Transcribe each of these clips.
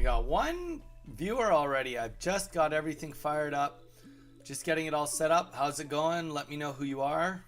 got one viewer already. I've just got everything fired up. Just getting it all set up. How's it going? Let me know who you are.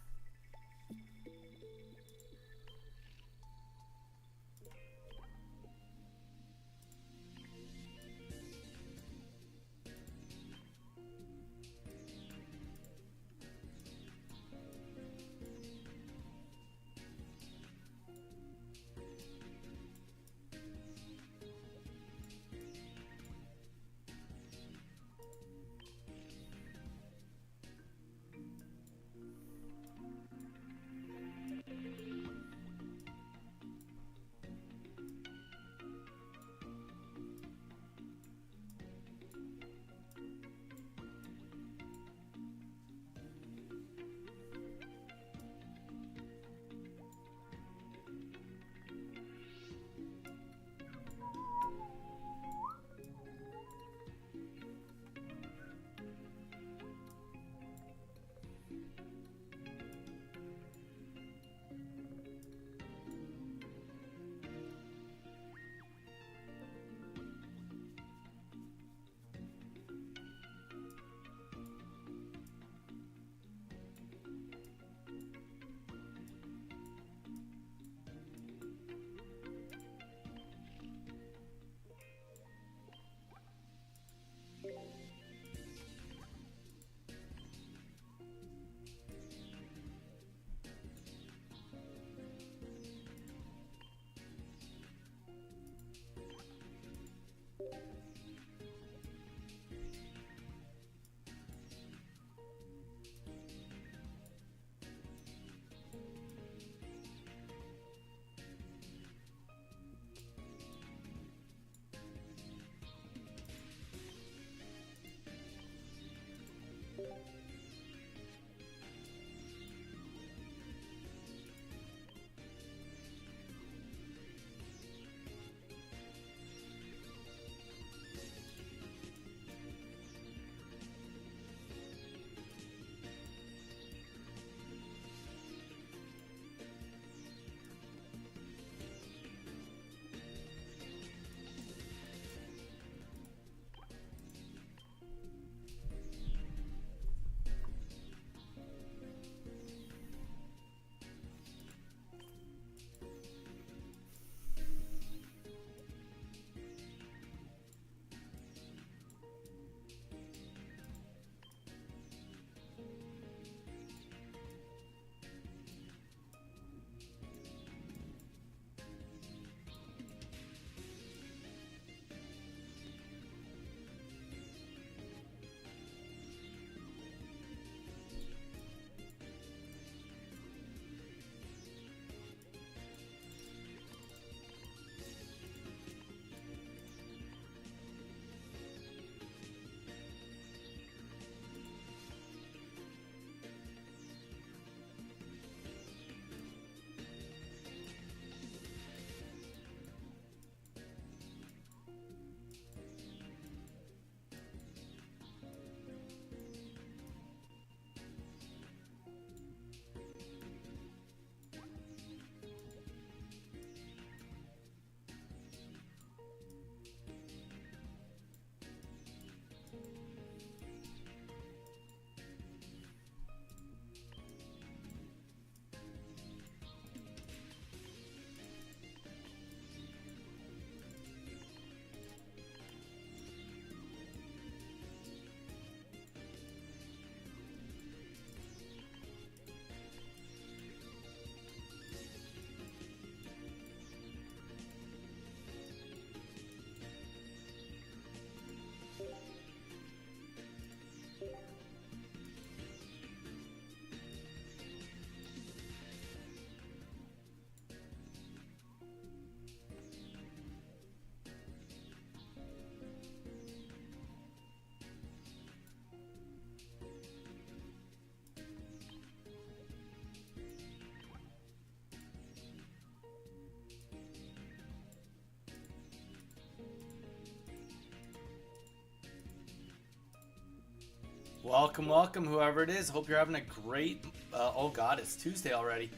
Welcome, welcome, whoever it is. Hope you're having a great... oh God, it's Tuesday already.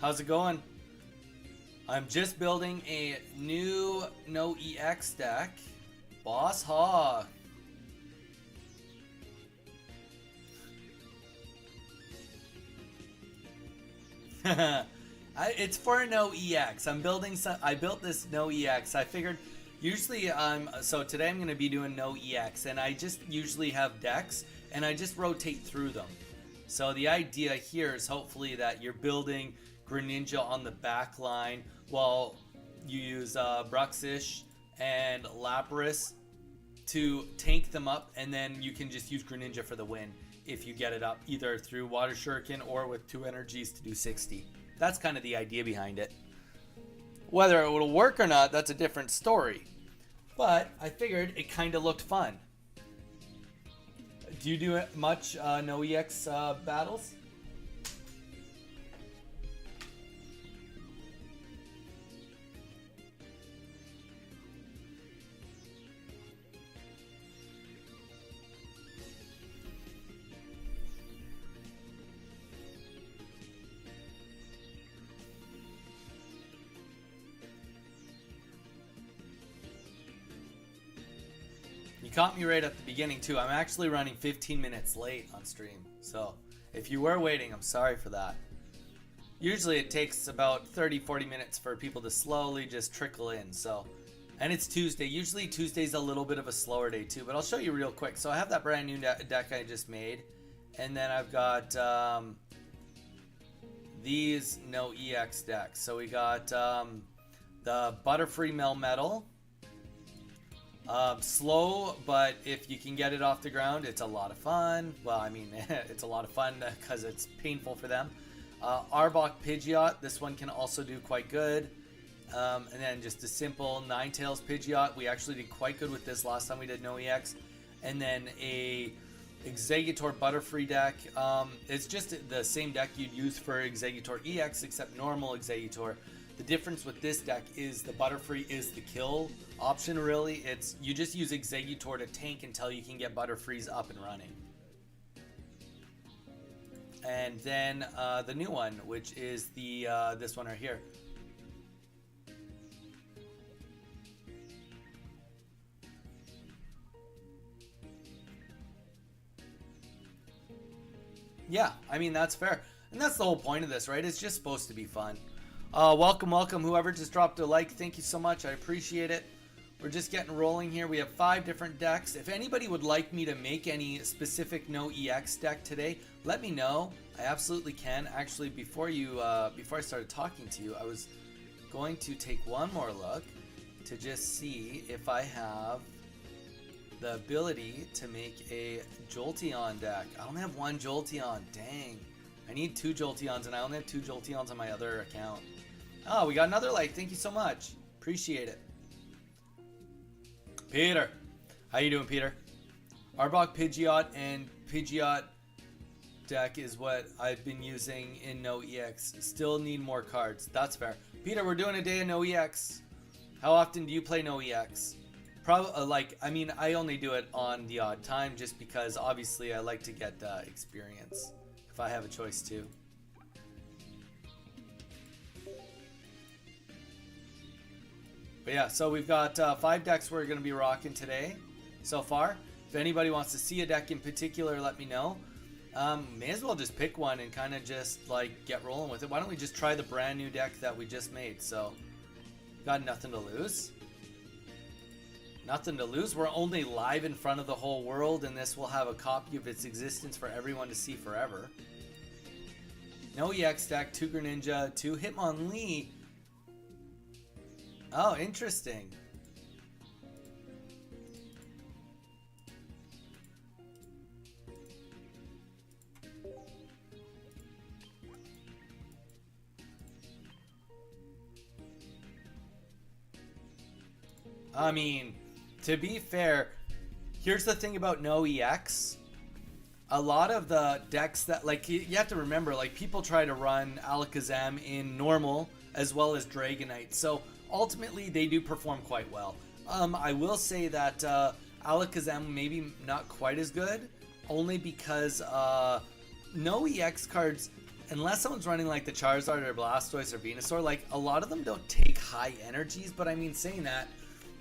How's it going? I'm just building a new NOEX deck Boss Hog. It's for NOEX. I'm building some. I built this NOEX. I figured usually so today I'm going to be doing NOEX, and I just usually have decks and I just rotate through them. So the idea here is hopefully that you're building Greninja on the back line while you use Bruxish and Lapras to tank them up, and then you can just use Greninja for the win if you get it up either through Water Shuriken or with 2 energies to do 60. That's kind of the idea behind it. Whether it will work or not, that's a different story. But I figured it kind of looked fun. Do you do much NOEX battles? You caught me right at the beginning too. I'm actually running 15 minutes late on stream. So if you were waiting, I'm sorry for that. Usually it takes about 30-40 minutes for people to slowly just trickle in. So, and it's Tuesday. Usually Tuesday's a little bit of a slower day too, but I'll show you real quick. So I have that brand new deck I just made. And then I've got these NOEX decks. So we got the Butterfree Melmetal. Slow, but if you can get it off the ground, it's a lot of fun. Well, I mean, it's a lot of fun because it's painful for them. Arbok Pidgeot, this one can also do quite good. And then just a simple Ninetales Pidgeot. We actually did quite good with this last time we did NOEX. And then a Exeggutor Butterfree deck. It's just the same deck you'd use for Exeggutor EX, except normal Exeggutor. The difference with this deck is the Butterfree is the kill option, really. It's you just use Exeggutor to tank until you can get Butterfrees up and running. And then the new one, which is the this one right here. Yeah, I mean, that's fair. And that's the whole point of this, right? It's just supposed to be fun. Welcome, whoever just dropped a like. Thank you so much. I appreciate it. We're just getting rolling here. We have 5 different decks. If anybody would like me to make any specific NOEX deck today, let me know. I absolutely can. Actually, before I started talking to you, I was going to take one more look to just see if I have the ability to make a Jolteon deck. I only have 1 Jolteon. Dang. I need 2 Jolteons, and I only have 2 Jolteons on my other account. Oh, we got another like. Thank you so much. Appreciate it. Peter. How you doing, Peter? Arbok Pidgeot and Pidgeot deck is what I've been using in NOEX. Still need more cards. That's fair. Peter, we're doing a day of NOEX. How often do you play NOEX? Probably, I mean, I only do it on the odd time just because, obviously, I like to get experience if I have a choice to. But yeah, so we've got 5 decks we're going to be rocking today so far. If anybody wants to see a deck in particular, let me know. May as well just pick one and kind of just get rolling with it. Why don't we just try the brand new deck that we just made? So, got nothing to lose. Nothing to lose. We're only live in front of the whole world, and this will have a copy of its existence for everyone to see forever. NOEX deck, 2 Greninja, 2 Hitmonlee. Oh, interesting. I mean, to be fair, here's the thing about NOEX. A lot of the decks that, you have to remember, people try to run Alakazam in normal as well as Dragonite. So, ultimately, they do perform quite well. I will say that Alakazam maybe not quite as good, only because NOEX cards, unless someone's running the Charizard or Blastoise or Venusaur, a lot of them don't take high energies. But I mean, saying that,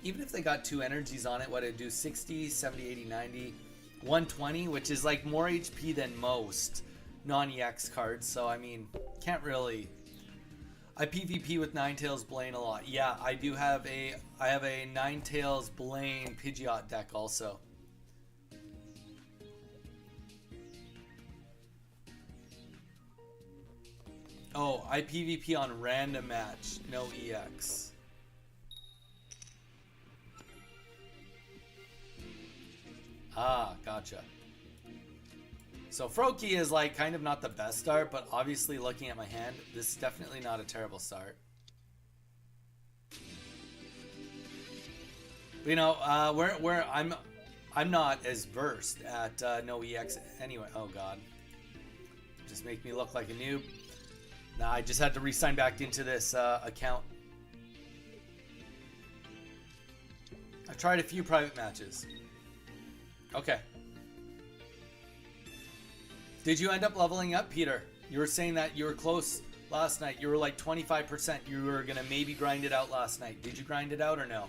even if they got 2 energies on it, what it'd do 60, 70, 80, 90, 120, which is like more HP than most non-EX cards. So I mean, can't really. I PvP with Ninetales Blaine a lot. Yeah, I do have I have a Ninetales Blaine Pidgeot deck also. Oh, I PvP on random match, no EX. Ah, gotcha. So Froakie is like kind of not the best start, but obviously looking at my hand, this is definitely not a terrible start. You know, where I'm not as versed at no EX anyway. Oh god, just make me look like a noob. Nah, I just had to re-sign back into this account. I tried a few private matches. Okay. Did you end up leveling up, Peter? You were saying that you were close last night. You were like 25%. You were going to maybe grind it out last night. Did you grind it out or no?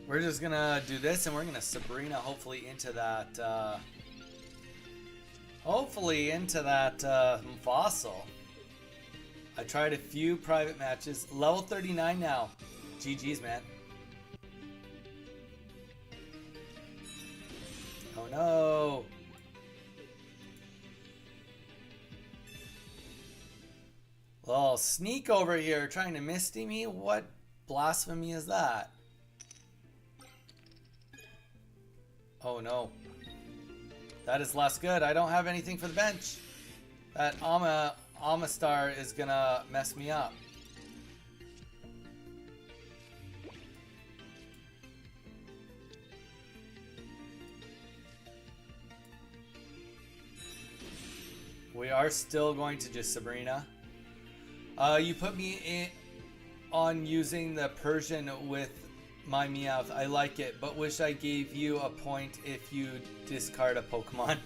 We're just going to do this and we're going to Sabrina hopefully into that... fossil. I tried a few private matches. Level 39 now. GG's, man. Oh no. Little sneak over here trying to misty me? What blasphemy is that? Oh no. That is less good. I don't have anything for the bench. That Amistar is gonna mess me up. We are still going to just Sabrina. You put me in on using the Persian with my Meowth. I like it, but wish I gave you a point if you discard a Pokemon.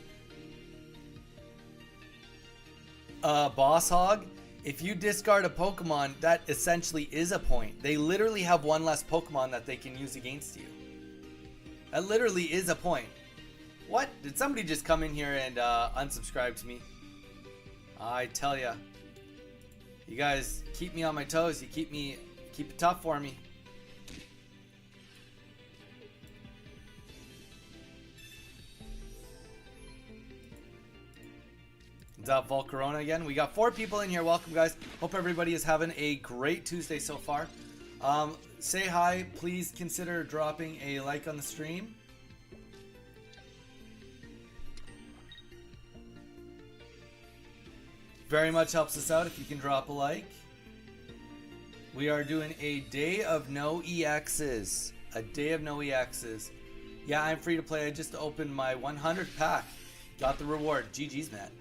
Boss Hog, if you discard a Pokemon, that essentially is a point. They literally have one less Pokemon that they can use against you. That literally is a point. What? Did somebody just come in here and unsubscribe to me? I tell ya. You guys keep me on my toes. You keep it tough for me. Is that Volcarona again? We got 4 people in here. Welcome, guys. Hope everybody is having a great Tuesday so far. Say hi. Please consider dropping a like on the stream. Very much helps us out if you can drop a like. We are doing a day of no EXs. A day of no EXs. Yeah, I'm free to play. I just opened my 100th pack. Got the reward. GG's, man.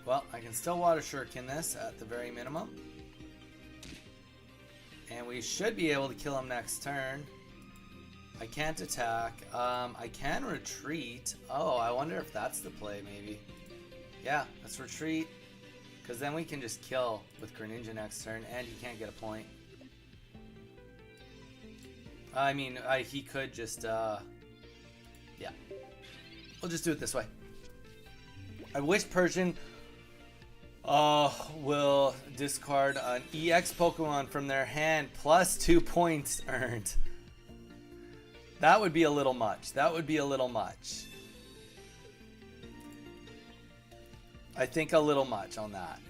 Well, I can still water shuriken this at the very minimum. And we should be able to kill him next turn. I can't attack. I can retreat. Oh, I wonder if that's the play, maybe. Yeah, let's retreat. Because then we can just kill with Greninja next turn, and he can't get a point. I mean, he could just, yeah. We'll just do it this way. I wish Persian will discard an EX Pokemon from their hand plus 2 points earned. That would be a little much. That would be a little much. I think a little much on that.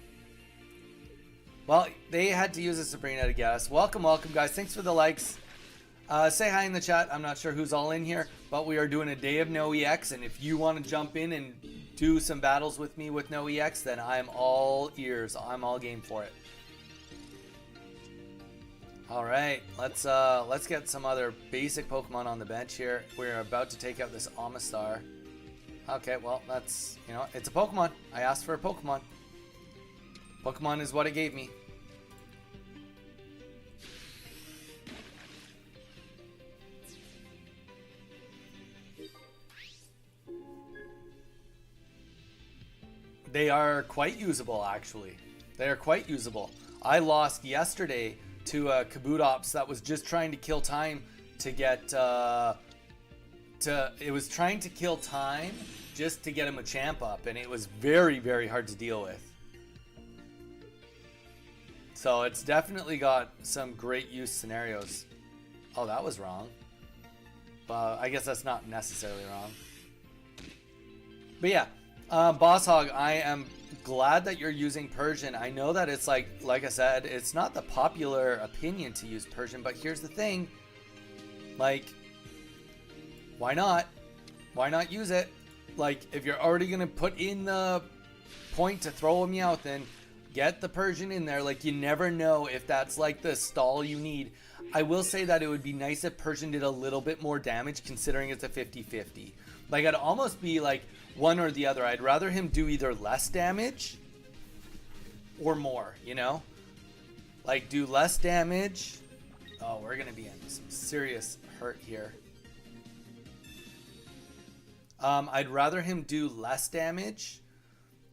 Well, they had to use a Sabrina to get us. Welcome, welcome, guys. Thanks for the likes. Say hi in the chat. I'm not sure who's all in here, but we are doing a day of no EX, and if you want to jump in and do some battles with me with no EX, then I'm all ears. I'm all game for it. All right, let's get some other basic Pokemon on the bench here. We're about to take out this Omastar. Okay, well, that's, you know, it's a Pokemon. I asked for a Pokemon. Pokemon is what it gave me. They are quite usable, actually. They are quite usable. I lost yesterday to a Kabutops that was just trying to kill time to get it was trying to kill time just to get a Machamp up, and it was very, very hard to deal with. So it's definitely got some great use scenarios. Oh, that was wrong. I guess that's not necessarily wrong. But yeah, Boss Hog, I am glad that you're using Persian. I know that it's like I said, it's not the popular opinion to use Persian, but here's the thing. Like, why not? Why not use it? Like, if you're already going to put in the point to throw a Meowth in, get the Persian in there. Like, you never know if that's like the stall you need. I will say that it would be nice if Persian did a little bit more damage, considering it's a 50-50. Like, I'd almost be like one or the other. I'd rather him do either less damage or more, you know? Like, do less damage. Oh, we're going to be in some serious hurt here. I'd rather him do less damage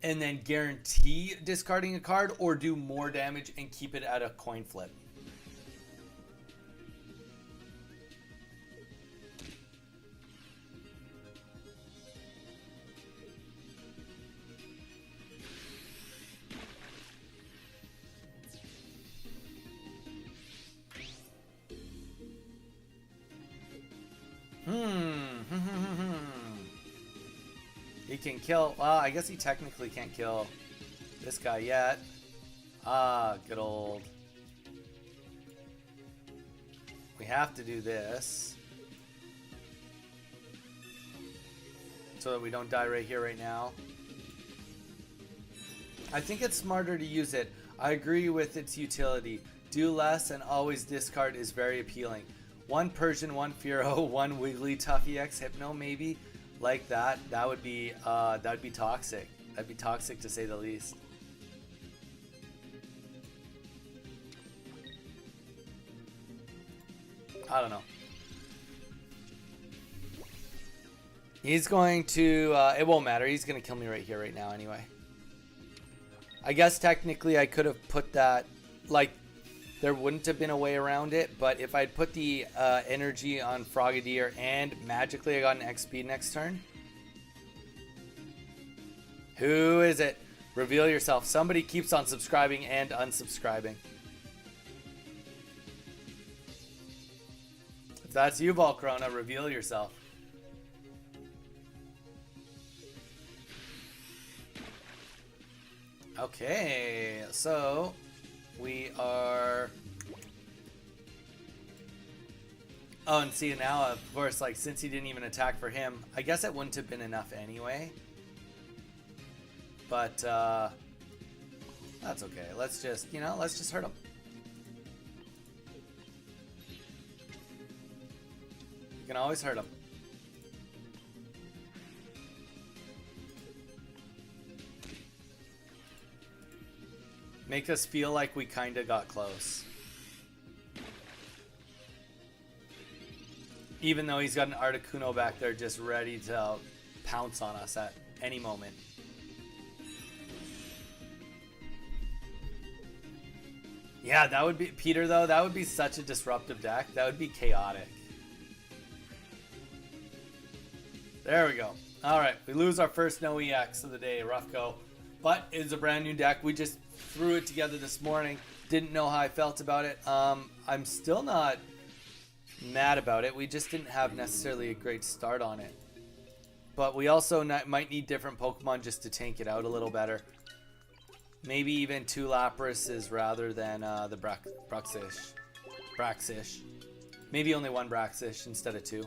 and then guarantee discarding a card, or do more damage and keep it at a coin flip. He can kill. Well, I guess he technically can't kill this guy yet. Ah, good old. We have to do this so that we don't die right here, right now. I think it's smarter to use it. I agree with its utility. Do less and always discard is very appealing. One Persian, one Fearow, one Wigglytuff EX Hypno, maybe. Like that would be toxic. That'd be toxic to say the least. I don't know. He's going to it won't matter. He's gonna kill me right here, right now anyway. I guess technically I could have put that, like, there wouldn't have been a way around it, but if I'd put the energy on Frogadier and magically I got an XP next turn. Who is it? Reveal yourself. Somebody keeps on subscribing and unsubscribing. If that's you, Volcrona, reveal yourself. Okay, so we are... Oh, and see, now, of course, like, since he didn't even attack for him, I guess it wouldn't have been enough anyway. But, that's okay. Let's just, you know, let's just hurt him. You can always hurt him. Make us feel like we kind of got close. Even though he's got an Articuno back there just ready to pounce on us at any moment. Yeah, that would be... Peter, though, that would be such a disruptive deck. That would be chaotic. There we go. Alright, we lose our first NOEX of the day. Rough go. But it's a brand new deck. We just threw it together this morning. Didn't know how I felt about it. I'm still not mad about it. We just didn't have necessarily a great start on it. But we also might need different Pokemon just to tank it out a little better. Maybe even 2 Laprases rather than the Braxish. Maybe only 1 Braxish instead of 2.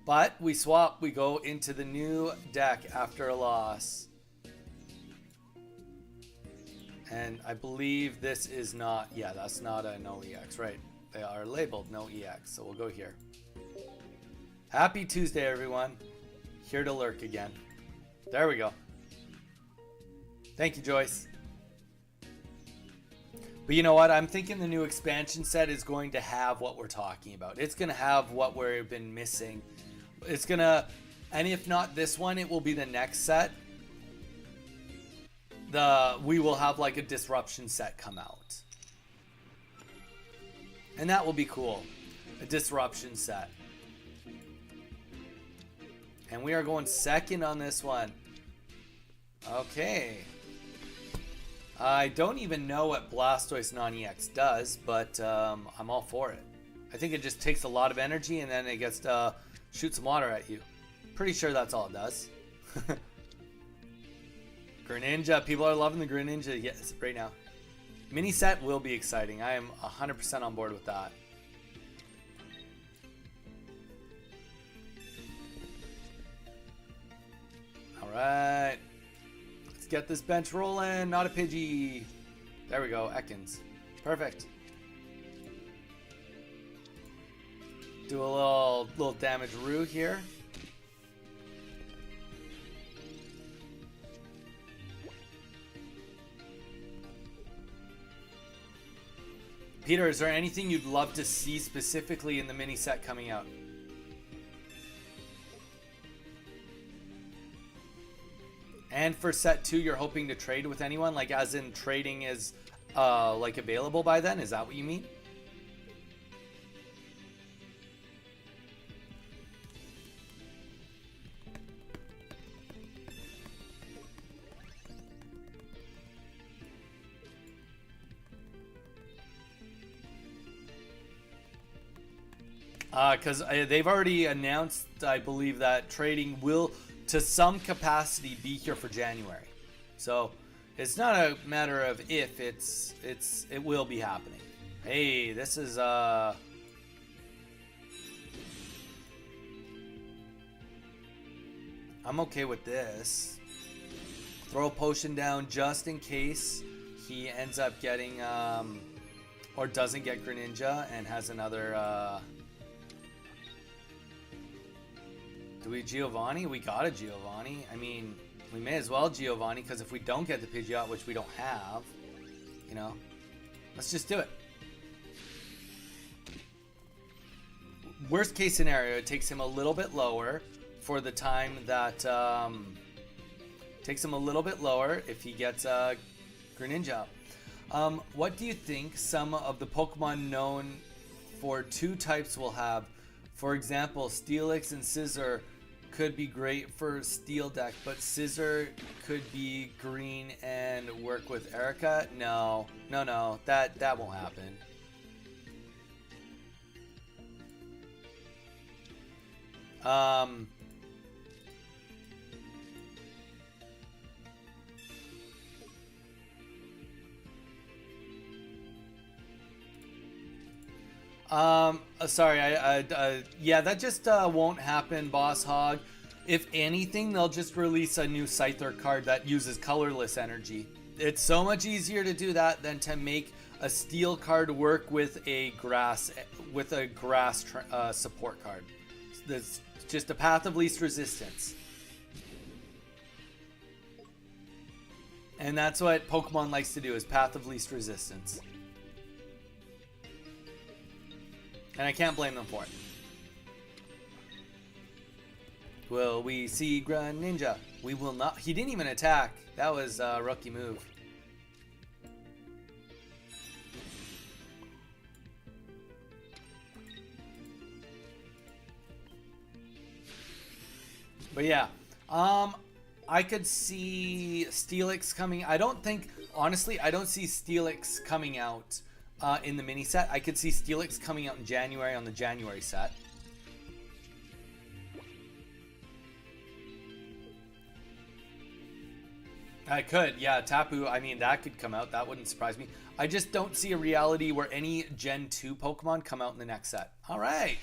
But we swap. We go into the new deck after a loss. And I believe this is not, yeah, that's not a NOEX, right? They are labeled NOEX, so we'll go here. Happy Tuesday, everyone. Here to lurk again. There we go. Thank you, Joyce. But you know what? I'm thinking the new expansion set is going to have what we're talking about. It's going to have what we've been missing. It's going to, and if not this one, it will be the next set. We will have like a disruption set come out. And that will be cool. A disruption set. And we are going second on this one. Okay. I don't even know what Blastoise non-EX does, but I'm all for it. I think it just takes a lot of energy and then it gets to shoot some water at you. Pretty sure that's all it does. Greninja. People are loving the Greninja yes, right now. Mini set will be exciting. I am 100% on board with that. Alright. Let's get this bench rolling. Not a Pidgey. There we go. Ekans. Perfect. Do a little damage Roo here. Peter, is there anything you'd love to see specifically in the mini set coming out? And for set 2, you're hoping to trade with anyone? Like, as in trading is, like, available by then? Is that what you mean? Because they've already announced, I believe, that trading will, to some capacity, be here for January. So it's not a matter of if, it will be happening. Hey, this is I'm okay with this. Throw a potion down just in case he ends up getting or doesn't get Greninja and has another do we Giovanni? We got a Giovanni. I mean, we may as well Giovanni, because if we don't get the Pidgeot, which we don't have, you know, let's just do it. Worst case scenario, it takes him a little bit lower for the time that, takes him a little bit lower if he gets Greninja. What do you think some of the Pokemon known for 2 types will have? For example, Steelix and Scizor could be great for Steel deck, but Scizor could be green and work with Erica? No, that won't happen. Sorry, yeah, that just won't happen, Boss Hog. If anything, they'll just release a new Scyther card that uses colorless energy. It's so much easier to do that than to make a steel card work with a grass support card. That's just a path of least resistance. And that's what Pokemon likes to do, is path of least resistance. And I can't blame them for it. Will we see Greninja? We will not. He didn't even attack. That was a rookie move. But yeah, I could see Steelix coming. I don't think, honestly, I don't see Steelix coming out in the mini set. I could see Steelix coming out in January on the January set. I could, yeah. Tapu, I mean, that could come out. That wouldn't surprise me. I just don't see a reality where any Gen 2 Pokemon come out in the next set. All right.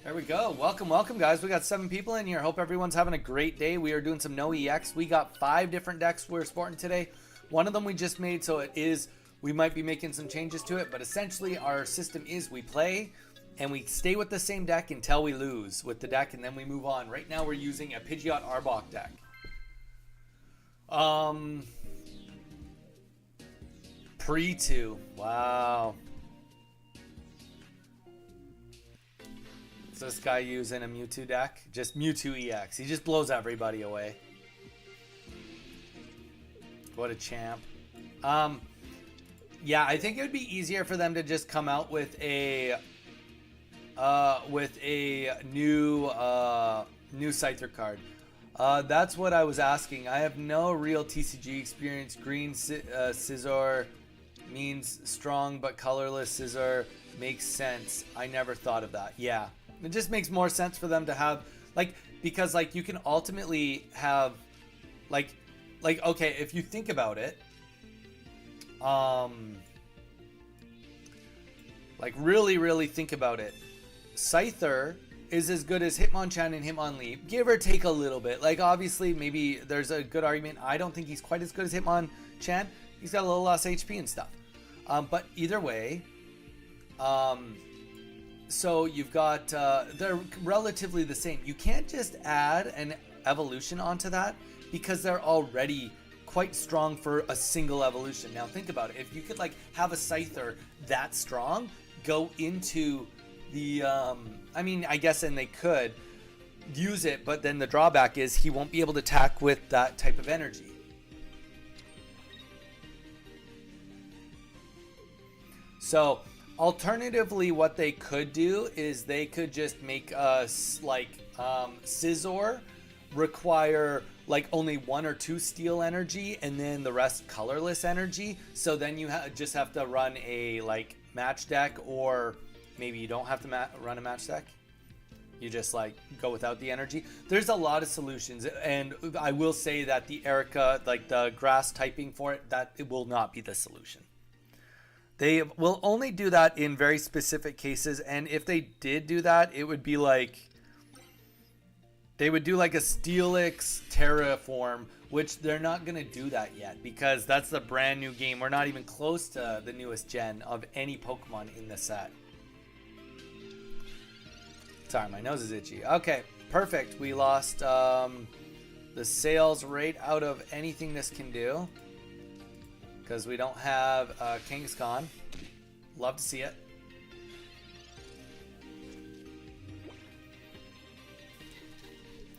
There we go. Welcome, welcome, guys. We got 7 people in here. Hope everyone's having a great day. We are doing some NOEX. We got 5 different decks we're sporting today. One of them we just made, so it is, we might be making some changes to it, but essentially our system is we play and we stay with the same deck until we lose with the deck, and then we move on. Right now we're using a Pidgeot Arbok deck. Pre-2. Wow. Is this guy using a Mewtwo deck? Just Mewtwo EX. He just blows everybody away. What a champ. Yeah, I think it would be easier for them to just come out with a new Scyther card. That's what I was asking. I have no real TCG experience. Green Scizor means strong but colorless Scizor makes sense. I never thought of that. Yeah, it just makes more sense for them to have, like, because like you can ultimately have like okay, if you think about it, like really think about it, Scyther is as good as Hitmonchan and Hitmonlee, give or take a little bit. Like, obviously, maybe there's a good argument. I don't think he's quite as good as Hitmonchan. He's got a little less HP and stuff. But either way, so you've got, they're relatively the same. You can't just add an evolution onto that because they're already quite strong for a single evolution. Now think about it. If you could like have a Scyther that strong go into the, I mean, I guess, and they could use it, but then the drawback is he won't be able to attack with that type of energy. So alternatively, what they could do is they could just make us like Scizor require like only 1 or 2 steel energy and then the rest colorless energy. So then you just have to run a like match deck, or maybe you don't have to run a match deck. You just like go without the energy. There's a lot of solutions, and I will say that the Erica, like the grass typing for it, that it will not be the solution. They will only do that in very specific cases, and if they did do that, it would be like they would do like a Steelix Terraform, which they're not going to do that yet because that's the brand new game. We're not even close to the newest gen of any Pokemon in the set. Sorry, my nose is itchy. Okay, perfect. We lost the sales rate out of anything this can do because we don't have Kangaskhan. Love to see it.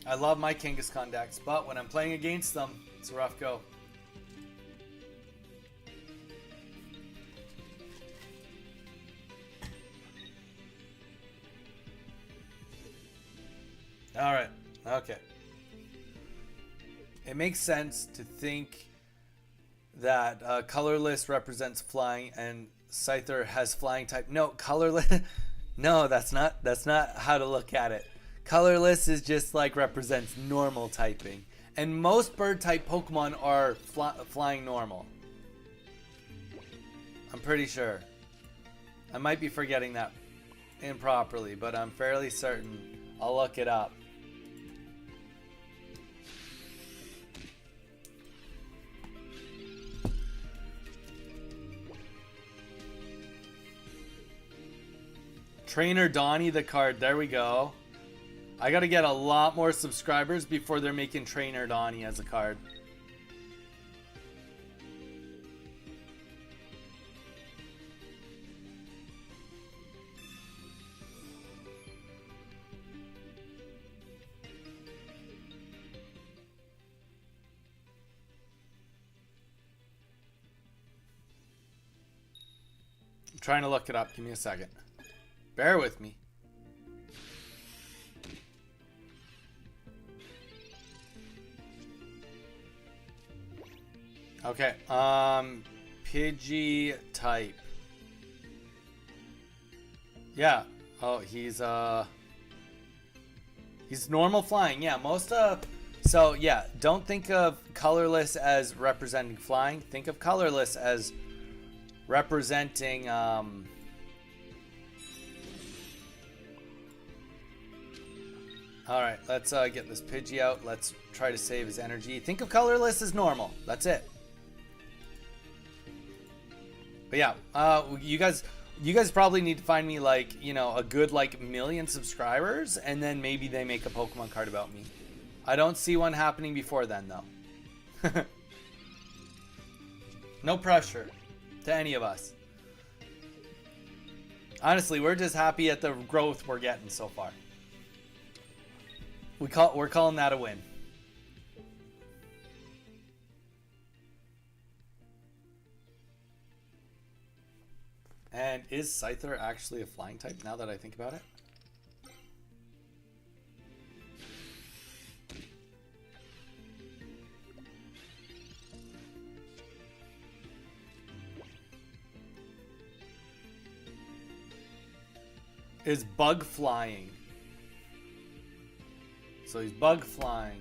I love my Kangaskhan decks, but when I'm playing against them, it's a rough go. Alright, okay. It makes sense to think that colorless represents flying and Scyther has flying type. No, colorless. No, that's not how to look at it. Colorless is just like represents normal typing, and most bird type Pokemon are flying normal. I'm pretty sure. I might be forgetting that improperly, but I'm fairly certain. I'll look it up. Trainer Donnie the card. There we go. I gotta get a lot more subscribers before they're making Trainer Donnie as a card. I'm trying to look it up. Give me a second. Bear with me. Okay, Pidgey type. Yeah. Oh, he's normal flying. Yeah, most so yeah, don't think of colorless as representing flying. Think of colorless as representing all right, let's get this Pidgey out. Let's try to save his energy. Think of colorless as normal. That's it. But yeah, you guys probably need to find me like, you know, a good like 1,000,000 subscribers, and then maybe they make a Pokemon card about me. I don't see one happening before then though. No pressure to any of us. Honestly, we're just happy at the growth we're getting so far. We're calling that a win. And is Scyther actually a flying type now that I think about it? Is bug flying. So he's bug flying.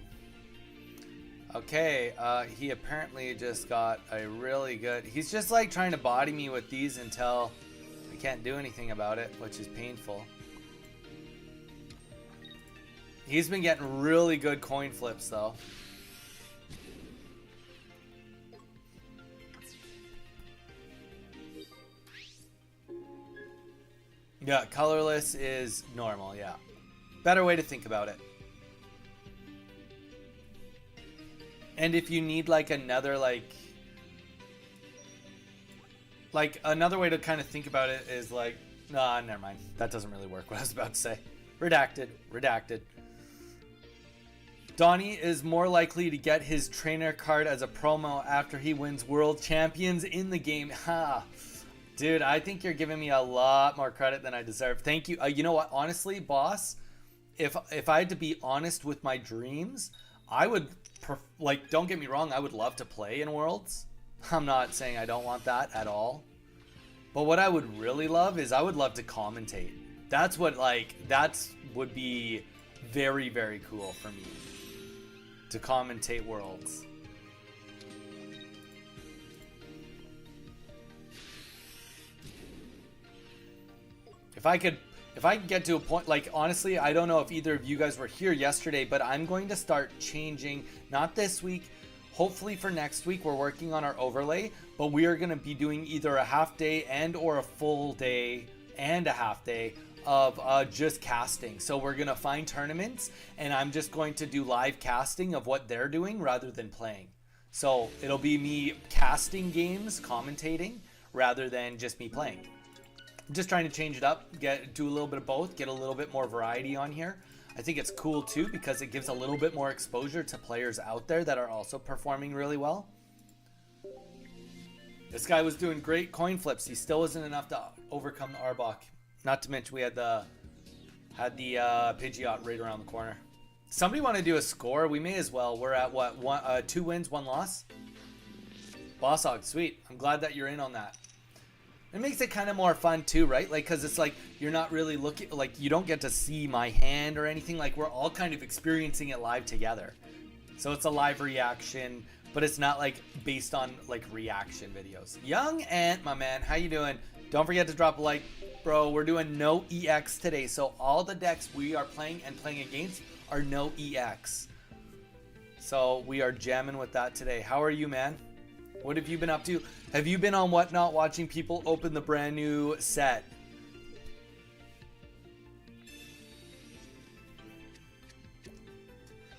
Okay, he apparently just got a really good... He's just like trying to body me with these until I can't do anything about it, which is painful. He's been getting really good coin flips though. Yeah, colorless is normal, yeah. Better way to think about it. And if you need like another like another way to kind of think about it is like, nah, never mind. That doesn't really work what I was about to say. Redacted. Donnie is more likely to get his trainer card as a promo after he wins World Champions in the game. Ha. Dude, I think you're giving me a lot more credit than I deserve. Thank you. You know what? Honestly, boss, if I had to be honest with my dreams, I would like, don't get me wrong, I would love to play in Worlds. I'm not saying I don't want that at all. But what I would really love is I would love to commentate. That's what would be very, very cool for me to commentate Worlds. If I could get to a point, like, honestly, I don't know if either of you guys were here yesterday, but I'm going to start changing, not this week, hopefully for next week. We're working on our overlay, but we are going to be doing either a half day and or a full day and a half day of just casting. So we're going to find tournaments and I'm just going to do live casting of what they're doing rather than playing. So it'll be me casting games, commentating, rather than just me playing. I'm just trying to change it up, do a little bit of both, get a little bit more variety on here. I think it's cool too because it gives a little bit more exposure to players out there that are also performing really well. This guy was doing great coin flips. He still wasn't enough to overcome the Arbok. Not to mention we had the Pidgeot right around the corner. Somebody want to do a score? We may as well. We're at what? 2 wins, 1 loss. Boss Hog, sweet. I'm glad that you're in on that. It makes it kind of more fun too, right? Like, because it's like you're not really looking, like you don't get to see my hand or anything. Like we're all kind of experiencing it live together. So it's a live reaction, but it's not like based on like reaction videos. Young Ant, my man, how you doing? Don't forget to drop a like, bro. We're doing no EX today, so all the decks we are playing and playing against are no EX. So we are jamming with that today. How are you, man? What have you been up to? Have you been on Whatnot watching people open the brand new set?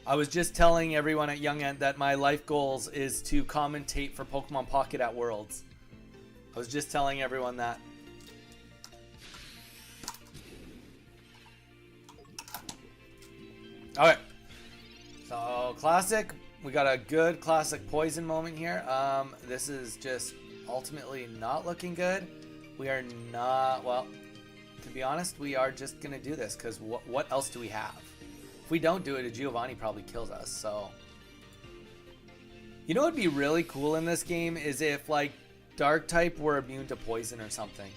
I was just telling everyone at Young Ant that my life goals is to commentate for Pokemon Pocket at Worlds. I was just telling everyone that. Alright. So, classic. We got a good classic poison moment here. This is just ultimately not looking good. We are not, well, to be honest, we are just going to do this because what else do we have? If we don't do it, a Giovanni probably kills us, so. You know what would be really cool in this game is if, like, Dark type were immune to poison or something.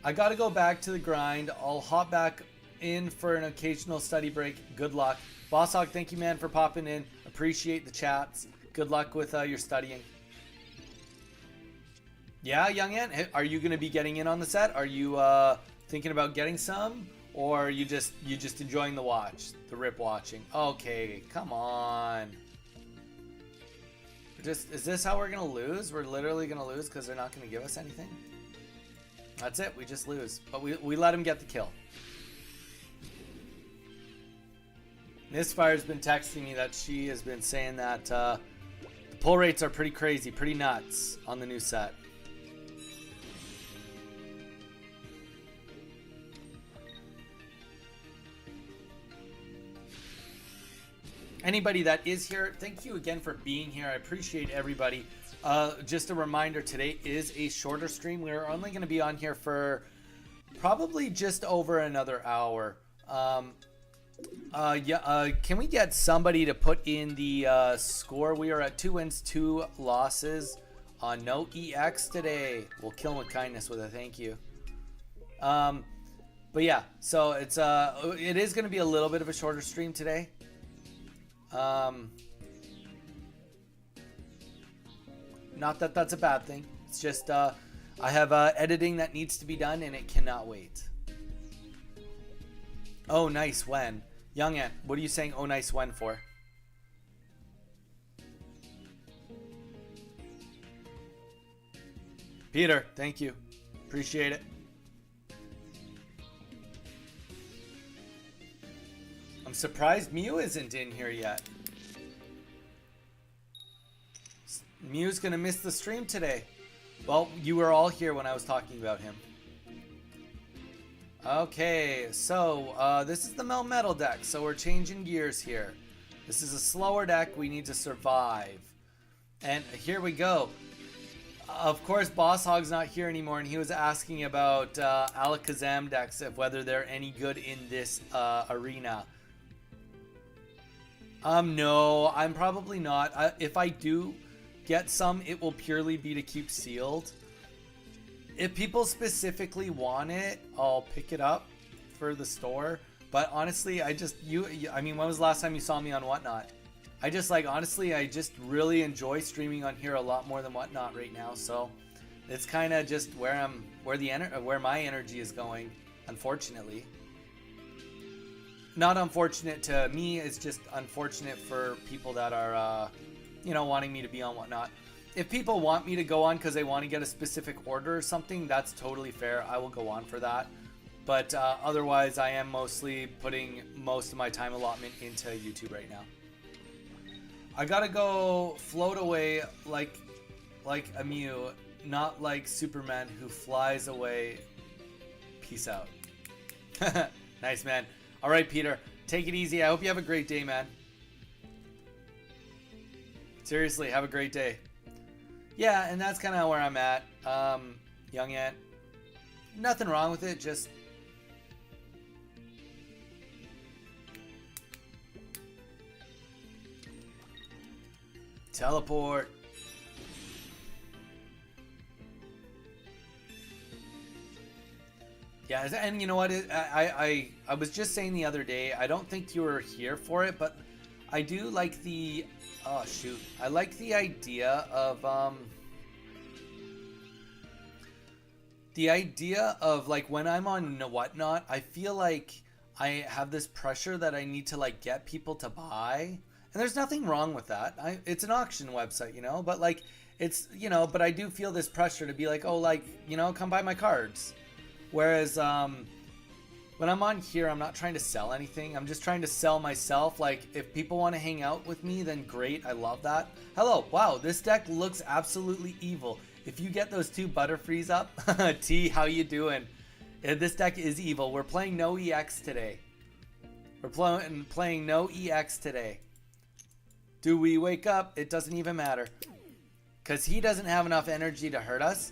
I gotta go back to the grind. I'll hop back in for an occasional study break. Good luck. Boss Hog, thank you, man, for popping in. Appreciate the chats. Good luck with your studying. Yeah, Young Ant, are you going to be getting in on the set? Are you thinking about getting some? or you just enjoying the watch, the rip watching? Okay, come on. Is this how we're gonna lose? We're literally gonna lose because they're not gonna give us anything? That's it, we just lose. But we let him get the kill. Misfire's been texting me that she has been saying that the pull rates are pretty crazy, pretty nuts on the new set. Anybody that is here, thank you again for being here. I appreciate everybody. Just a reminder, today is a shorter stream. We're only going to be on here for probably just over another hour. Can we get somebody to put in the score? We are at 2 wins, 2 losses on NOEX today. We'll kill him with kindness with a thank you. But yeah, so it is going to be a little bit of a shorter stream today. Not that that's a bad thing. It's just I have editing that needs to be done and it cannot wait. Oh, nice when. Young Ant, what are you saying oh nice when for? Peter, thank you. Appreciate it. I'm surprised Mew isn't in here yet. Mew's gonna miss the stream today. Well, you were all here when I was talking about him. Okay, so this is the Melmetal deck, so we're changing gears here. This is a slower deck, we need to survive. And here we go. Of course, Boss Hog's not here anymore, and he was asking about Alakazam decks, of whether they're any good in this arena. No, I'm probably not. If I do get some, it will purely be to keep sealed. If people specifically want it, I'll pick it up for the store. But honestly, I mean, when was the last time you saw me on Whatnot? Honestly, I just really enjoy streaming on here a lot more than Whatnot right now. So it's kind of just where my energy is going, unfortunately. Not unfortunate to me, it's just unfortunate for people that are, wanting me to be on Whatnot. If people want me to go on because they want to get a specific order or something, that's totally fair. I will go on for that. But otherwise, I am mostly putting most of my time allotment into YouTube right now. I gotta go float away like a Mew, not like Superman who flies away. Peace out. Nice, man. All right, Peter, take it easy. I hope you have a great day, man. Seriously, have a great day. Yeah, and that's kind of where I'm at. Young Ant. Nothing wrong with it, just... Teleport. Yeah, and you know what? I was just saying the other day, I don't think you were here for it, but I do like the... Oh, shoot. I like the idea of, like, when I'm on Whatnot, I feel like I have this pressure that I need to, like, get people to buy. And there's nothing wrong with that. It's an auction website, but, like, it's, but I do feel this pressure to be like, oh, like, come buy my cards. Whereas, when I'm on here, I'm not trying to sell anything. I'm just trying to sell myself. Like, if people want to hang out with me, then great. I love that. Hello. Wow, this deck looks absolutely evil. If you get those 2 Butterfrees up, T, how you doing? This deck is evil. We're playing NOEX today. We're playing NOEX today. Do we wake up? It doesn't even matter. Because he doesn't have enough energy to hurt us.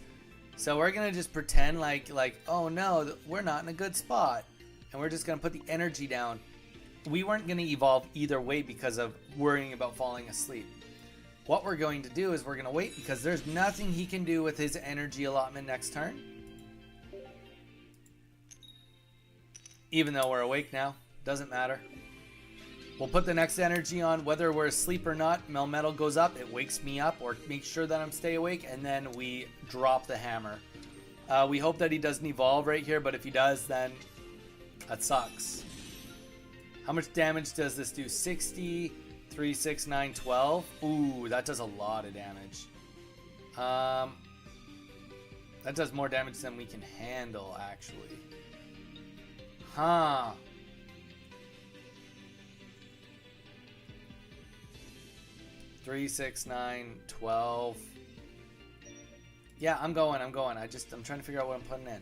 So we're going to just pretend like, oh no, we're not in a good spot. And we're just going to put the energy down. We weren't going to evolve either way because of worrying about falling asleep. What we're going to do is we're going to wait because there's nothing he can do with his energy allotment next turn. Even though we're awake now, doesn't matter. We'll put the next energy on whether we're asleep or not. Melmetal goes up, it wakes me up or makes sure that I'm stay awake, and then we drop the hammer. We hope that he doesn't evolve right here, but if he does, then That sucks. How much damage does this do? 60, 3, 6, 9, 12. Ooh, that does a lot of damage. That does more damage than we can handle, actually. Huh. Three, 6, 9, 12. Yeah, I'm going. I'm trying to figure out what I'm putting in.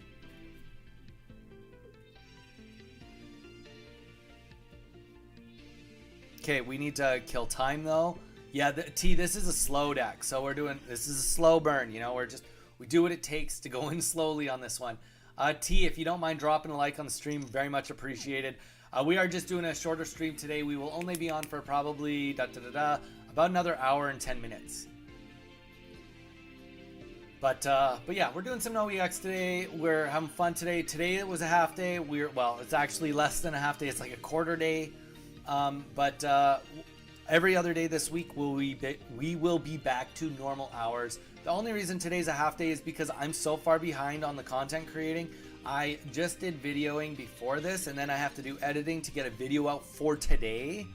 Okay, we need to kill time though. Yeah, this is a slow deck, so this is a slow burn. You know, we do what it takes to go in slowly on this one. T, if you don't mind dropping a like on the stream, very much appreciated. We are just doing a shorter stream today. We will only be on for probably about another hour and 10 minutes. But yeah, we're doing some NOEX today. We're having fun today. Today it was a half day. Well, it's actually less than a half day. It's like a quarter day. But every other day this week we will be back to normal hours. The only reason today's a half day is because I'm so far behind on the content creating. I just did videoing before this, and then I have to do editing to get a video out for today.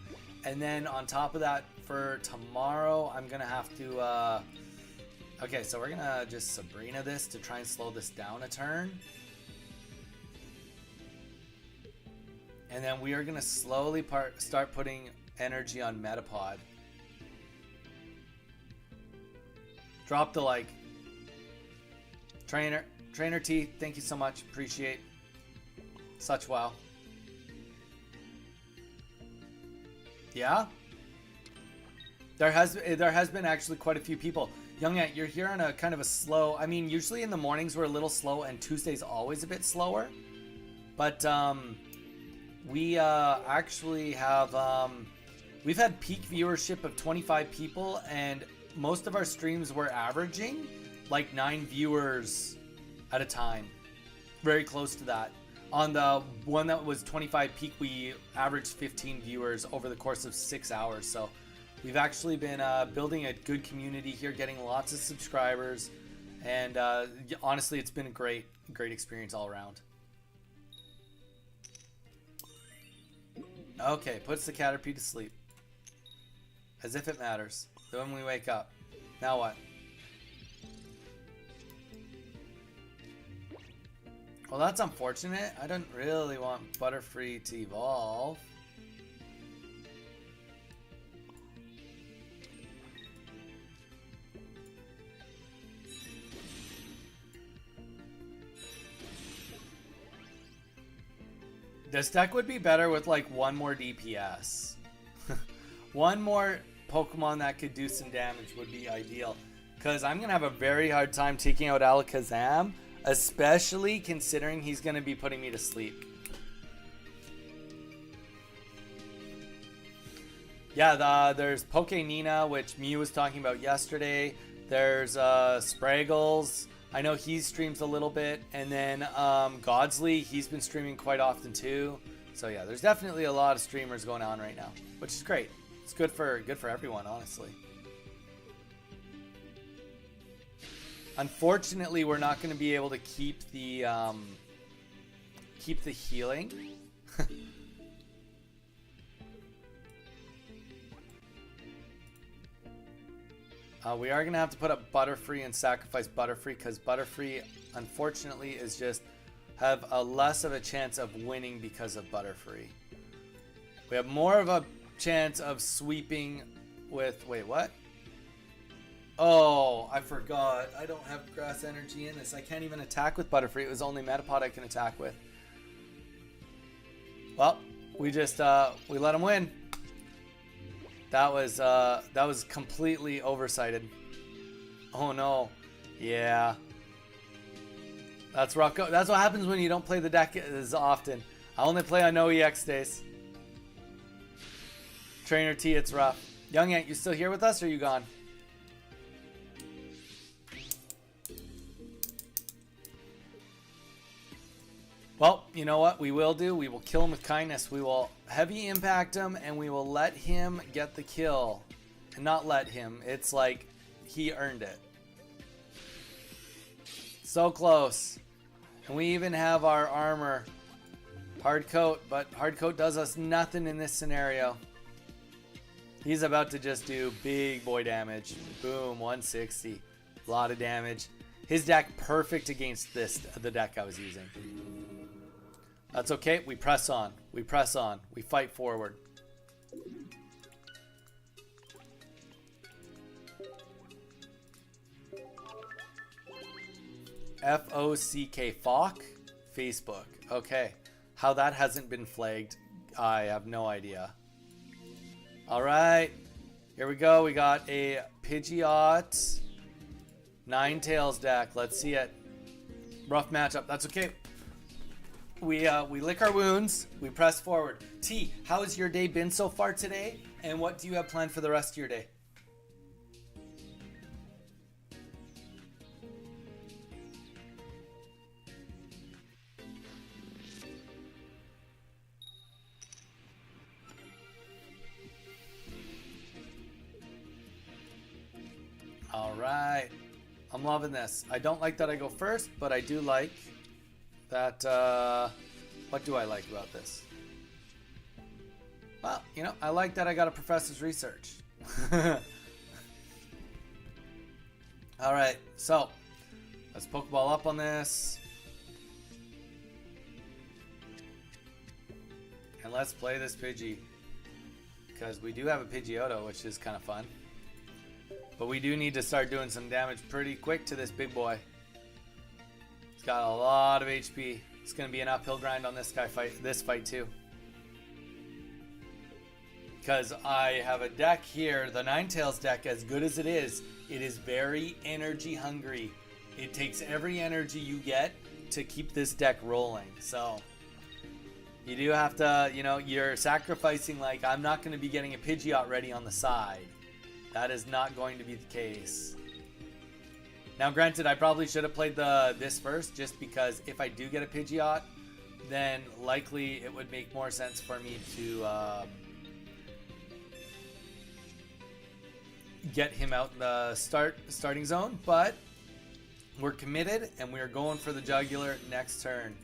And then on top of that, for tomorrow, I'm gonna have to okay, so we're gonna just Sabrina this to try and slow this down a turn. And then we are gonna slowly start putting energy on Metapod. Drop the like. Trainer T, thank you so much. Appreciate. Such wow. Yeah? There has been actually quite a few people. Young Ant, you're here on a kind of a slow. I mean, usually in the mornings we're a little slow, and Tuesday's always a bit slower. But we actually have we've had peak viewership of 25 people, and most of our streams were averaging like 9 viewers at a time. Very close to that. On the one that was 25 peak, we averaged 15 viewers over the course of 6 hours. So we've actually been building a good community here, getting lots of subscribers, and honestly, it's been a great experience all around. Okay, puts the Caterpie to sleep. As if it matters. Then we wake up. Now what? Well, that's unfortunate. I don't really want Butterfree to evolve. This deck would be better with like one more DPS. One more Pokemon that could do some damage would be ideal. Because I'm going to have a very hard time taking out Alakazam, especially considering he's going to be putting me to sleep. Yeah, there's Poké-Nina, which Mew was talking about yesterday. There's Spraggles. I know he streams a little bit. And then Godsley, he's been streaming quite often too. So yeah, there's definitely a lot of streamers going on right now, which is great. It's good for everyone, honestly. Unfortunately, we're not going to be able to keep the healing. We are going to have to put up Butterfree and sacrifice Butterfree, because Butterfree, unfortunately, is just have a less of a chance of winning because of Butterfree. We have more of a chance of sweeping with... Wait, what? Oh, I forgot. I don't have grass energy in this. I can't even attack with Butterfree. It was only Metapod I can attack with. Well, we just we let him win. That was completely oversighted. Oh no. Yeah. That's rough. That's what happens when you don't play the deck as often. I only play on NOEX days. Trainer T, it's rough. Young Ant, you still here with us or are you gone? Well, you know what we will do? We will kill him with kindness. We will heavy impact him and we will let him get the kill. And not let him. It's like he earned it. So close. And we even have our armor Hard coat, but hard coat does us nothing in this scenario. He's about to just do big boy damage. Boom, 160. A lot of damage. His deck perfect against the deck I was using. That's okay. We press on. We press on. We fight forward. FOCK, FOC, Facebook. Okay. How that hasn't been flagged, I have no idea. Alright. Here we go. We got a Pidgeot Ninetales deck. Let's see it. Rough matchup. That's okay. We lick our wounds. We press forward. T, how has your day been so far today? And what do you have planned for the rest of your day? Alright. I'm loving this. I don't like that I go first, but I do like that, what do I like about this? Well, you know, I like that I got a professor's research. Alright, so, let's Pokeball up on this. And let's play this Pidgey. Because we do have a Pidgeotto, which is kind of fun. But we do need to start doing some damage pretty quick to this big boy. He's got a lot of HP. It's going to be an uphill grind on this fight too. Because I have a deck here, the Ninetales deck, as good as it is very energy hungry. It takes every energy you get to keep this deck rolling. So you do have to, you know, you're sacrificing, like, I'm not going to be getting a Pidgeot ready on the side. That is not going to be the case. Now, granted, I probably should have played this first, just because if I do get a Pidgeot, then likely it would make more sense for me to get him out in the starting zone. But we're committed, and we are going for the jugular next turn.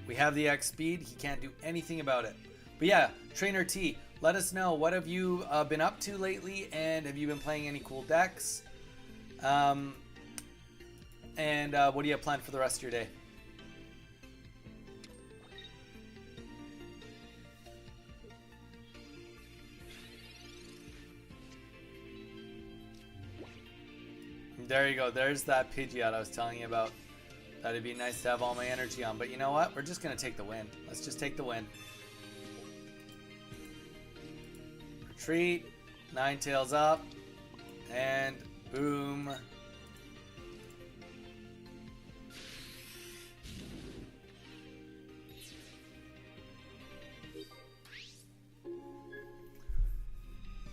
We have the X speed. He can't do anything about it. But yeah, Trainer T, let us know, what have you been up to lately, and have you been playing any cool decks? And what do you have planned for the rest of your day? There you go. There's that Pidgeot I was telling you about. That'd be nice to have all my energy on. But you know what? We're just going to take the win. Let's just take the win. Retreat, Ninetales up, and boom.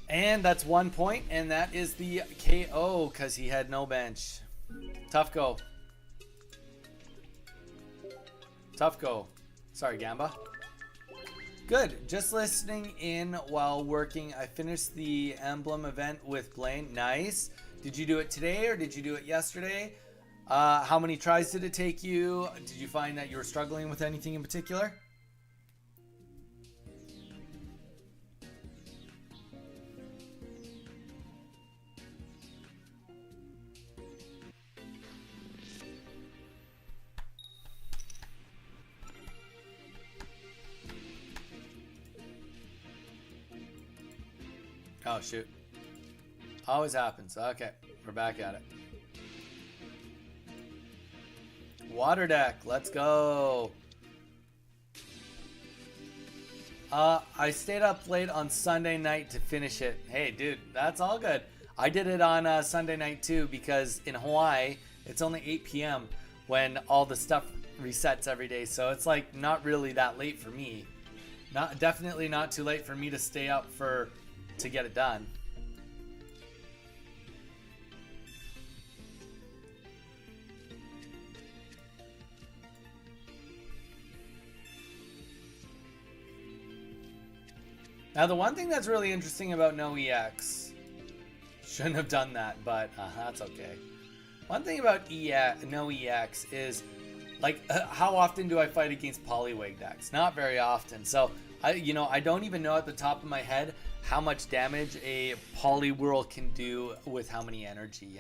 And that's 1 point, and that is the KO because he had no bench. Tough go. Tough go. Sorry, Gamba. Good. Just listening in while working. I finished the emblem event with Blaine. Nice. Did you do it today or did you do it yesterday? How many tries did it take you? Did you find that you were struggling with anything in particular? Oh, shoot. Always happens. Okay, we're back at it. Water deck, let's go. I stayed up late on Sunday night to finish it. Hey, dude, that's all good. I did it on Sunday night too, because in Hawaii, it's only 8 p.m. when all the stuff resets every day. So it's like not really that late for me. Definitely not too late for me to stay up to get it done. Now, the one thing that's really interesting about NOEX, shouldn't have done that, but that's okay. One thing about NOEX is Like, how often do I fight against Poliwag decks? Not very often. So, I don't even know at the top of my head how much damage a Poliwhirl can do with how many energy,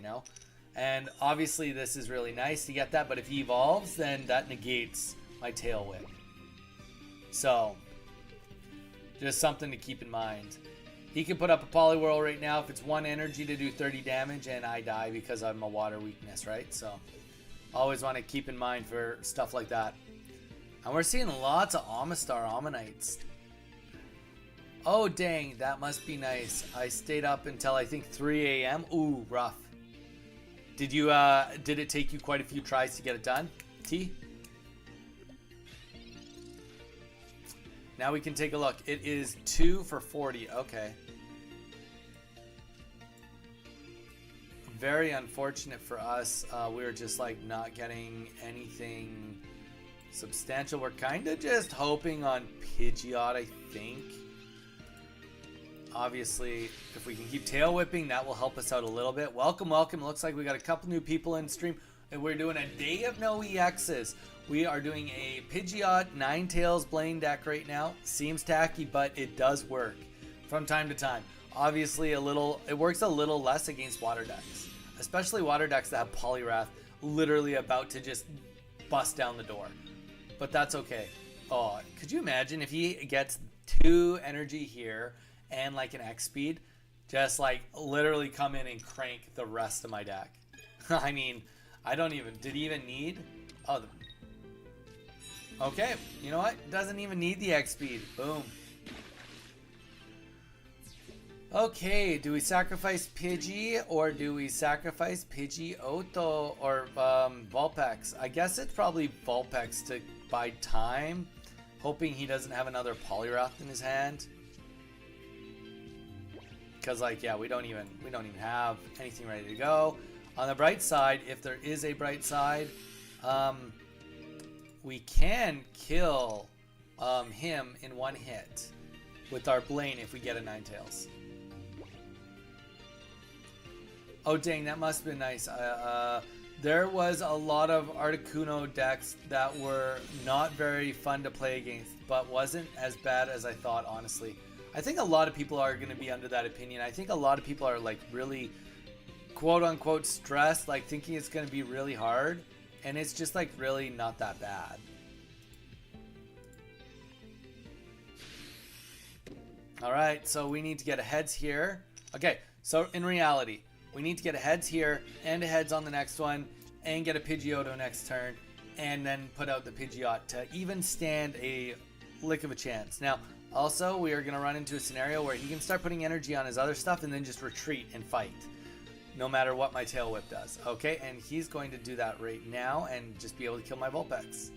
And obviously this is really nice to get that, but if he evolves, then that negates my Tail Whip. So, just something to keep in mind. He can put up a Poliwhirl right now if it's 1 energy to do 30 damage, and I die because I'm a water weakness, right? So, always want to keep in mind for stuff like that. And we're seeing lots of Amistar Ammonites. Oh, dang, that must be nice. I stayed up until I think 3 a.m. Ooh, rough. Did it take you quite a few tries to get it done, T? Now we can take a look. It is 2 for 40. Okay. Very unfortunate for us. We were just like not getting anything substantial. We're kind of just hoping on Pidgeot, I think. Obviously, if we can keep tail whipping, that will help us out a little bit. Welcome, welcome. Looks like we got a couple new people in stream. And we're doing a day of no EXs. We are doing a Pidgeot Ninetales Blaine deck right now. Seems tacky, but it does work from time to time. Obviously, it works a little less against water decks. Especially water decks that have Poliwrath literally about to just bust down the door. But that's okay. Oh, could you imagine if he gets 2 energy here and like an X speed? Just like literally come in and crank the rest of my deck. I mean, did he even need? Oh, okay, you know what? Doesn't even need the X speed. Boom. Okay, do we sacrifice Pidgey or do we sacrifice Pidgeotto or Vulpix? I guess it's probably Vulpix to buy time, hoping he doesn't have another Poliwrath in his hand. Because like, yeah, we don't even have anything ready to go. On the bright side, if there is a bright side, we can kill him in 1 hit with our Blaine if we get a Ninetales. Oh dang, that must have been nice. There was a lot of Articuno decks that were not very fun to play against, but wasn't as bad as I thought, honestly. I think a lot of people are going to be under that opinion. I think a lot of people are like really quote-unquote stressed, like thinking it's going to be really hard, and it's just like really not that bad. Alright, so we need to get a heads here. Okay, so in reality, we need to get a heads here and a heads on the next one and get a Pidgeotto next turn and then put out the Pidgeot to even stand a lick of a chance. Now, also, we are going to run into a scenario where he can start putting energy on his other stuff and then just retreat and fight, no matter what my Tail Whip does. Okay, and he's going to do that right now and just be able to kill my Vulpix.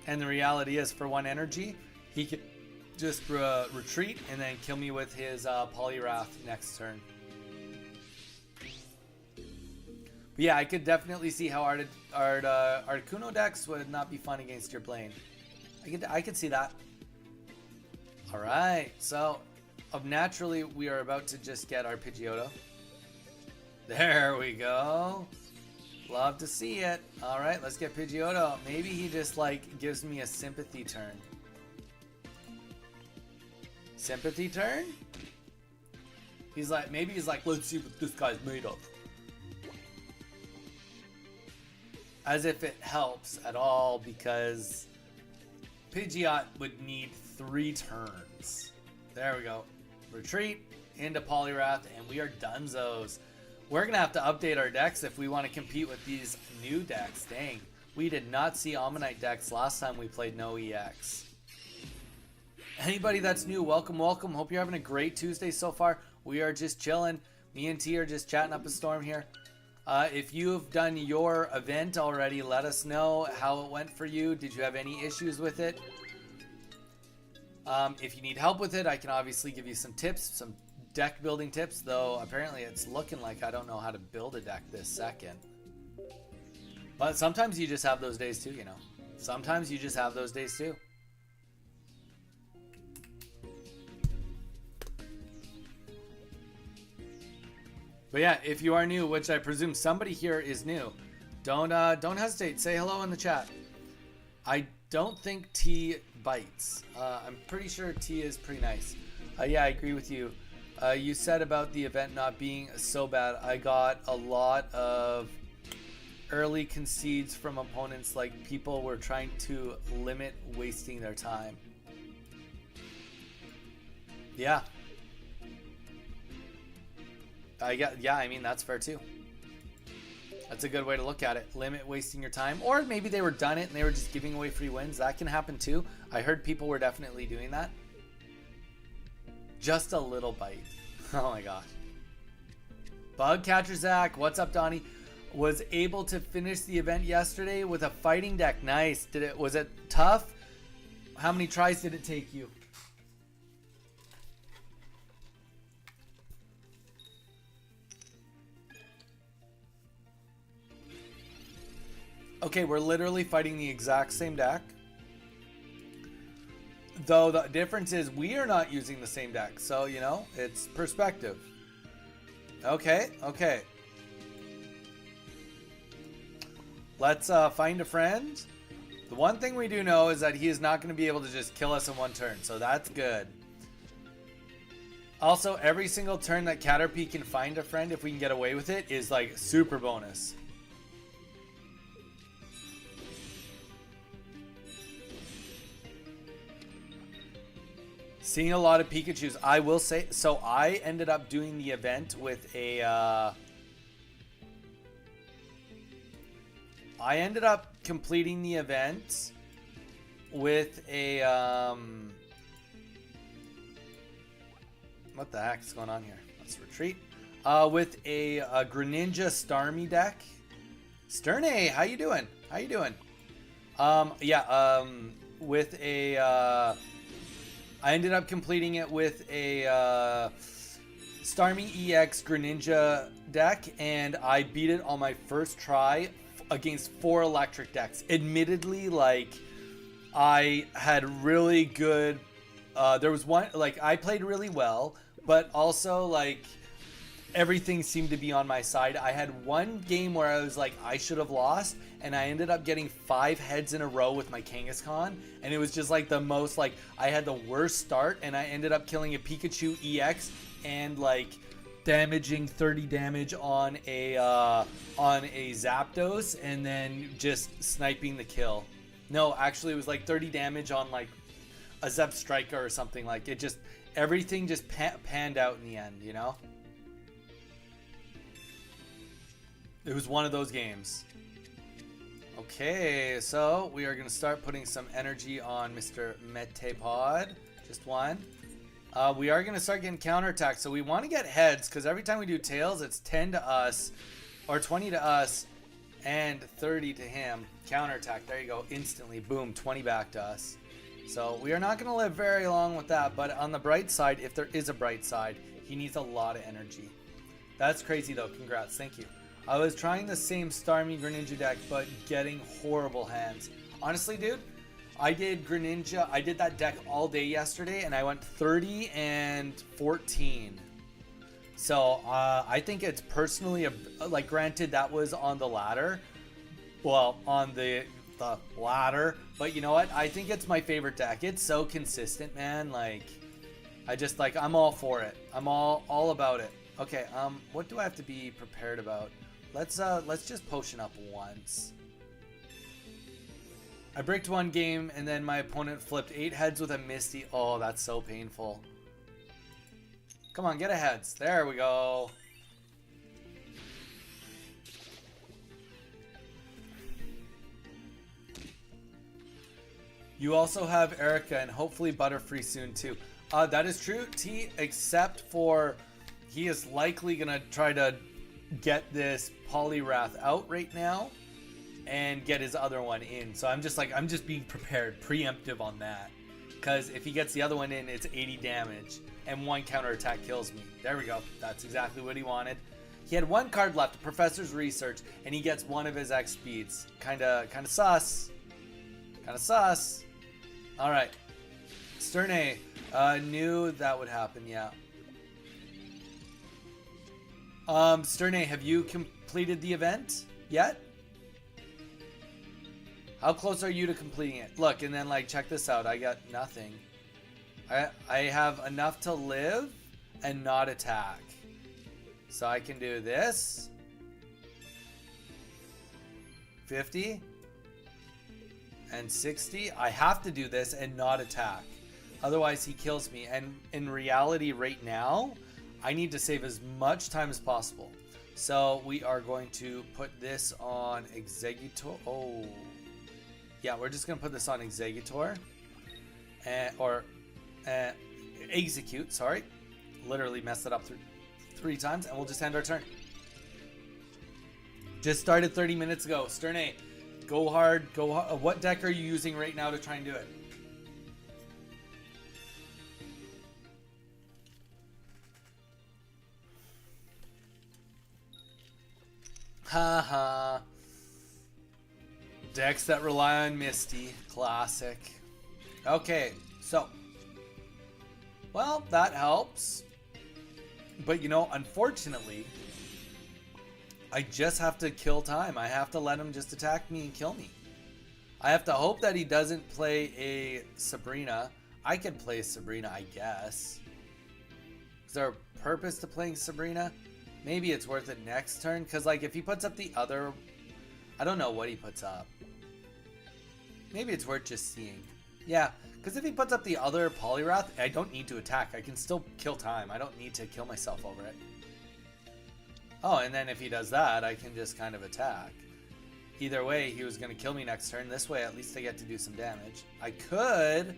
And the reality is, for 1 energy, he can just retreat and then kill me with his Poliwrath next turn. But yeah, I could definitely see how Articuno decks would not be fun against your Blaine. I could see that. Alright, so naturally we are about to just get our Pidgeotto. There we go. Love to see it. Alright, let's get Pidgeotto. Maybe he just like gives me a sympathy turn. Sympathy turn? Maybe he's like, let's see what this guy's made of. As if it helps at all, because Pidgeot would need 3 turns. There we go. Retreat into Poliwrath, and we are dunzos. We're going to have to update our decks if we want to compete with these new decks. Dang. We did not see Ammonite decks last time we played NOEX. Anybody that's new, welcome, welcome. Hope you're having a great Tuesday so far. We are just chilling. Me and T are just chatting up a storm here. If you've done your event already, let us know how it went for you. Did you have any issues with it? If you need help with it, I can obviously give you some tips, some deck building tips, though apparently it's looking like I don't know how to build a deck this second. But sometimes you just have those days too, you know. Sometimes you just have those days too. But yeah, if you are new, which I presume somebody here is new, Don't hesitate. Say hello in the chat. I don't think T bites. I'm pretty sure T is pretty nice. Yeah, I agree with you. You said about the event not being so bad. I got a lot of early concedes from opponents, like people were trying to limit wasting their time. Yeah. Yeah, I mean, that's fair too. That's a good way to look at it. Limit wasting your time. Or maybe they were done it and they were just giving away free wins. That can happen too. I heard people were definitely doing that. Just a little bite. Oh my gosh. Bug Catcher Zach, what's up, Donnie? Was able to finish the event yesterday with a fighting deck. Nice. Was it tough? How many tries did it take you? Okay, we're literally fighting the exact same deck. Though the difference is we are not using the same deck. So, you know, it's perspective. Okay, okay. Let's find a friend. The one thing we do know is that he is not going to be able to just kill us in one turn. So that's good. Also, every single turn that Caterpie can find a friend, if we can get away with it, is like super bonus. Seeing a lot of Pikachus. I will say, so I ended up doing the event with a... I ended up completing the event with a... what the heck is going on here? Let's retreat. With a Greninja Starmie deck. Sterne, how you doing? How you doing? With a... I ended up completing it with a Starmie EX Greninja deck, and I beat it on my first try against 4 electric decks. Admittedly, like, I had really good... there was one... Like, I played really well, but also, like, everything seemed to be on my side. I had one game where I was like, I should have lost, and I ended up getting 5 heads in a row with my Kangaskhan, and it was just like the most, like, I had the worst start, and I ended up killing a Pikachu EX and like damaging 30 damage on a Zapdos, and then just sniping the kill. No, actually it was like 30 damage on like a Zep Striker or something. Like, it just, everything just panned out in the end, you know? It was one of those games. Okay, so we are going to start putting some energy on Mr. Metapod. Just one. We are going to start getting counterattacked. So we want to get heads, because every time we do tails, it's 10 to us, or 20 to us, and 30 to him. Counterattack. There you go. Instantly. Boom. 20 back to us. So we are not going to live very long with that. But on the bright side, if there is a bright side, he needs a lot of energy. That's crazy, though. Congrats. Thank you. I was trying the same Starmie Greninja deck, but getting horrible hands. Honestly, dude, I did Greninja. I did that deck all day yesterday, and I went 30 and 14. So I think it's personally, like, granted, that was on the ladder. Well, on the ladder. But you know what? I think it's my favorite deck. It's so consistent, man. Like, I just, like, I'm all for it. I'm all about it. Okay, what do I have to be prepared about? Let's just potion up once. I bricked one game, and then my opponent flipped 8 heads with a Misty. Oh, that's so painful. Come on, get a heads. There we go. You also have Erica, and hopefully Butterfree soon too. That is true, T, except for he is likely going to try to get this Poliwrath out right now and get his other one in. So I'm just being prepared, preemptive on that. Because if he gets the other one in, it's 80 damage and 1 counterattack kills me. There we go. That's exactly what he wanted. He had 1 card left, Professor's Research, and he gets 1 of his X speeds. Kinda sus. Kinda sus. Alright. Sterne, knew that would happen, yeah. Sterne, have you completed the event yet? How close are you to completing it? Look, and then like check this out. I got nothing. I have enough to live and not attack. So I can do this. 50 and 60. I have to do this and not attack. Otherwise he kills me. And in reality right now, I need to save as much time as possible. So we are going to put this on Executor. Oh. Yeah, we're just going to put this on Executor. Execute, sorry. Literally messed it up three times, and we'll just end our turn. Just started 30 minutes ago. Sterne, go hard, go hard. What deck are you using right now to try and do it? Haha. Decks that rely on Misty. Classic. Okay, so. Well, that helps. But you know, unfortunately, I just have to kill time. I have to let him just attack me and kill me. I have to hope that he doesn't play a Sabrina. I could play Sabrina, I guess. Is there a purpose to playing Sabrina? Maybe it's worth it next turn. Because, like, if he puts up the other... I don't know what he puts up. Maybe it's worth just seeing. Yeah, because if he puts up the other Polyrath, I don't need to attack. I can still kill time. I don't need to kill myself over it. Oh, and then if he does that, I can just kind of attack. Either way, he was going to kill me next turn. This way, at least I get to do some damage. I could...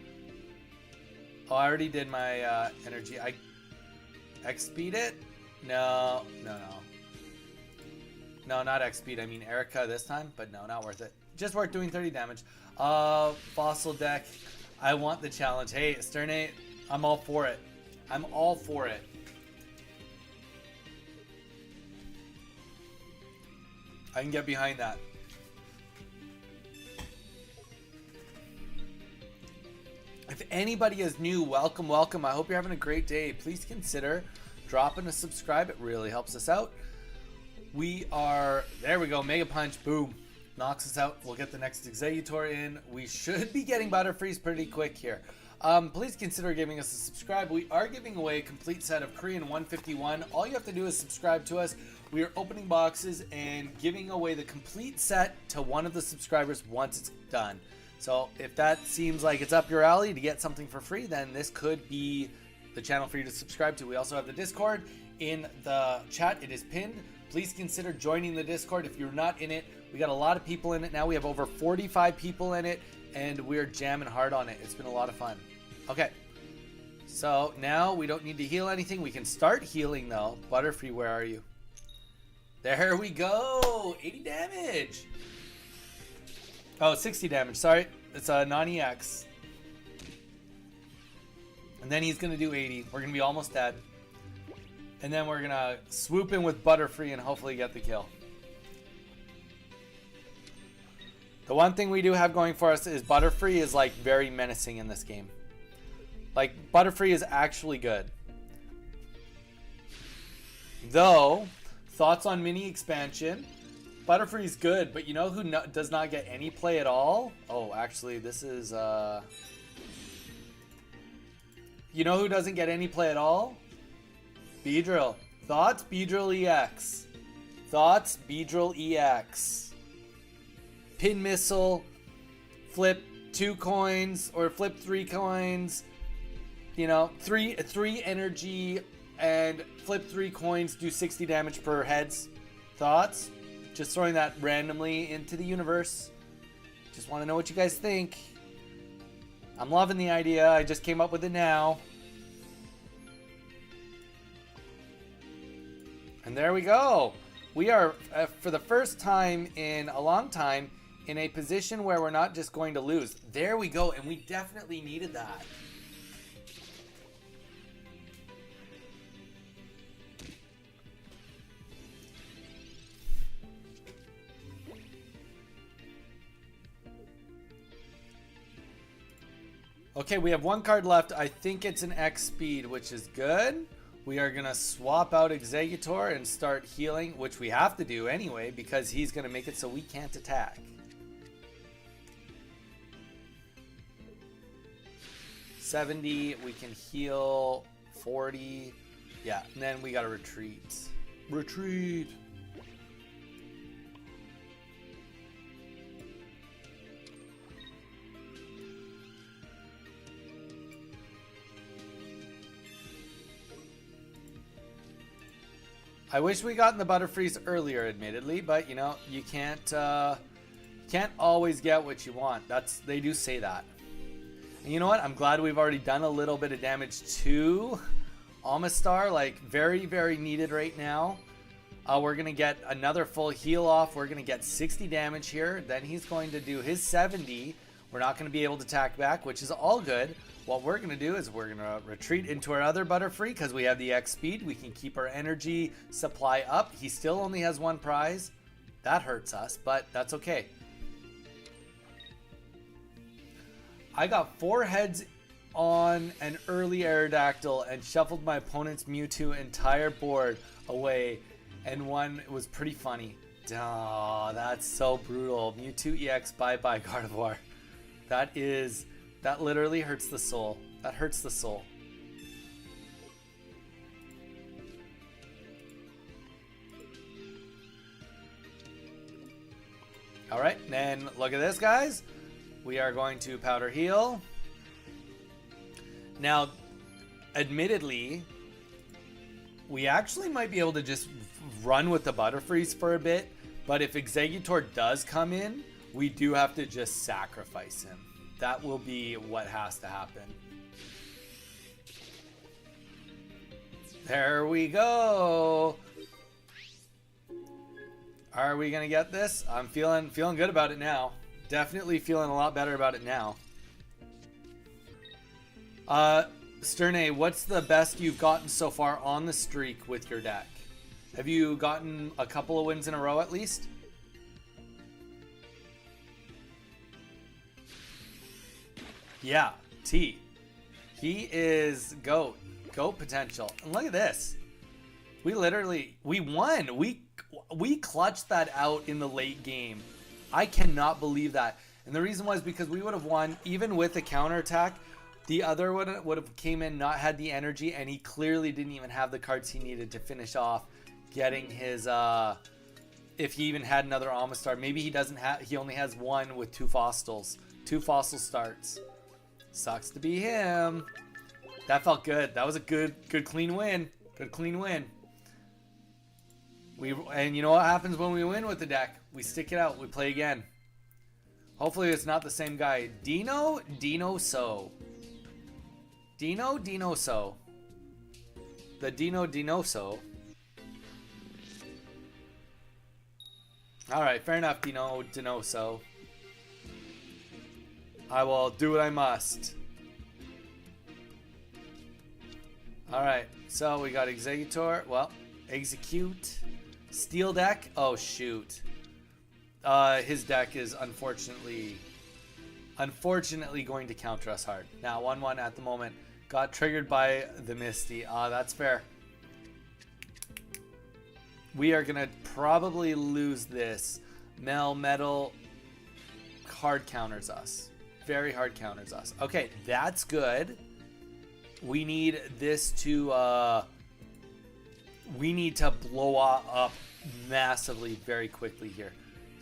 Oh, I already did my energy. I X-speed it? No. No, not X-speed. I mean Erica this time, but no, not worth it. Just worth doing 30 damage. Fossil deck. I want the challenge. Hey, Sterne, I'm all for it. I'm all for it. I can get behind that. If anybody is new, welcome, welcome. I hope you're having a great day. Please consider dropping a subscribe. It really helps us out. We are, there we go, Mega Punch, boom. Knocks us out. We'll get the next Executor in. We should be getting Butterfreeze pretty quick here. Please consider giving us a subscribe. We are giving away a complete set of Korean 151. All you have to do is subscribe to us. We are opening boxes and giving away the complete set to one of the subscribers once it's done. So if that seems like it's up your alley to get something for free, then this could be the channel for you to subscribe to. We also have the Discord in the chat. It is pinned. Please consider joining the Discord if you're not in it. We got a lot of people in it now. We have over 45 people in it, and we're jamming hard on it. It's been a lot of fun. Okay, so now we don't need to heal anything. We can start healing, though. Butterfree, where are you? There we go. 80 damage. Oh, 60 damage. Sorry. It's a non-EX. And then he's going to do 80. We're going to be almost dead. And then we're going to swoop in with Butterfree and hopefully get the kill. The one thing we do have going for us is Butterfree is like very menacing in this game. Like Butterfree is actually good. Though, thoughts on mini expansion. Butterfree is good, but you know who does not get any play at all? Oh, actually, this is... You know who doesn't get any play at all? Beedrill. Thoughts? Beedrill EX. Thoughts? Beedrill EX. Pin Missile. Flip 2 coins or flip 3 coins. You know, three energy and flip 3 coins, do 60 damage per heads. Thoughts? Just throwing that randomly into the universe. Just want to know what you guys think. I'm loving the idea. I just came up with it now. And there we go. We are, for the first time in a long time, in a position where we're not just going to lose. There we go. And we definitely needed that. Okay, we have 1 card left. I think it's an X speed, which is good. We are going to swap out Executor and start healing, which we have to do anyway, because he's going to make it so we can't attack. 70. We can heal 40. Yeah, and then we gotta retreat. Retreat. I wish we got in the Butterfrees earlier, admittedly, but you know, you can't always get what you want. They do say that. And you know what? I'm glad we've already done a little bit of damage to Amistar, like very, very needed right now. We're gonna get another full heal off. We're gonna get 60 damage here. Then he's going to do his 70. We're not gonna be able to attack back, which is all good. What we're going to do is we're going to retreat into our other Butterfree because we have the X speed. We can keep our energy supply up. He still only has one prize. That hurts us, but that's okay. I got 4 heads on an early Aerodactyl and shuffled my opponent's Mewtwo entire board away, and one was pretty funny. Oh, that's so brutal. Mewtwo EX, bye-bye Gardevoir. That literally hurts the soul. That hurts the soul. Alright, then look at this, guys. We are going to Powder Heal. Now, admittedly, we actually might be able to just run with the Butterfrees for a bit, but if Exeggutor does come in, we do have to just sacrifice him. That will be what has to happen. There we go. Are we gonna get this? I'm feeling good about it now. Definitely feeling a lot better about it now. Sterne, what's the best you've gotten so far on the streak with your deck? Have you gotten a couple of wins in a row at least? Yeah, T. He is GOAT. GOAT potential. And look at this. We won. We clutched that out in the late game. I cannot believe that. And the reason was because we would have won even with a counterattack. The other would have came in, not had the energy, and he clearly didn't even have the cards he needed to finish off getting his if he even had another Amistar. Maybe he only has one with 2 Fossils. 2 Fossil starts. Sucks to be him. That felt good. That was a good clean win. Good clean win. And you know what happens when we win with the deck? We stick it out. We play again. Hopefully it's not the same guy. Dinoso. Dinoso. The Dinoso. Alright, fair enough, Dinoso. I will do what I must. Alright, so we got Exeggutor. Well, execute. Steel deck. Oh, shoot. His deck is unfortunately going to counter us hard. Now, 1-1 at the moment. Got triggered by the Misty. That's fair. We are going to probably lose this. Metal hard counters us. Very hard counters us. Okay, that's good. We need this to we need to blow up massively very quickly here.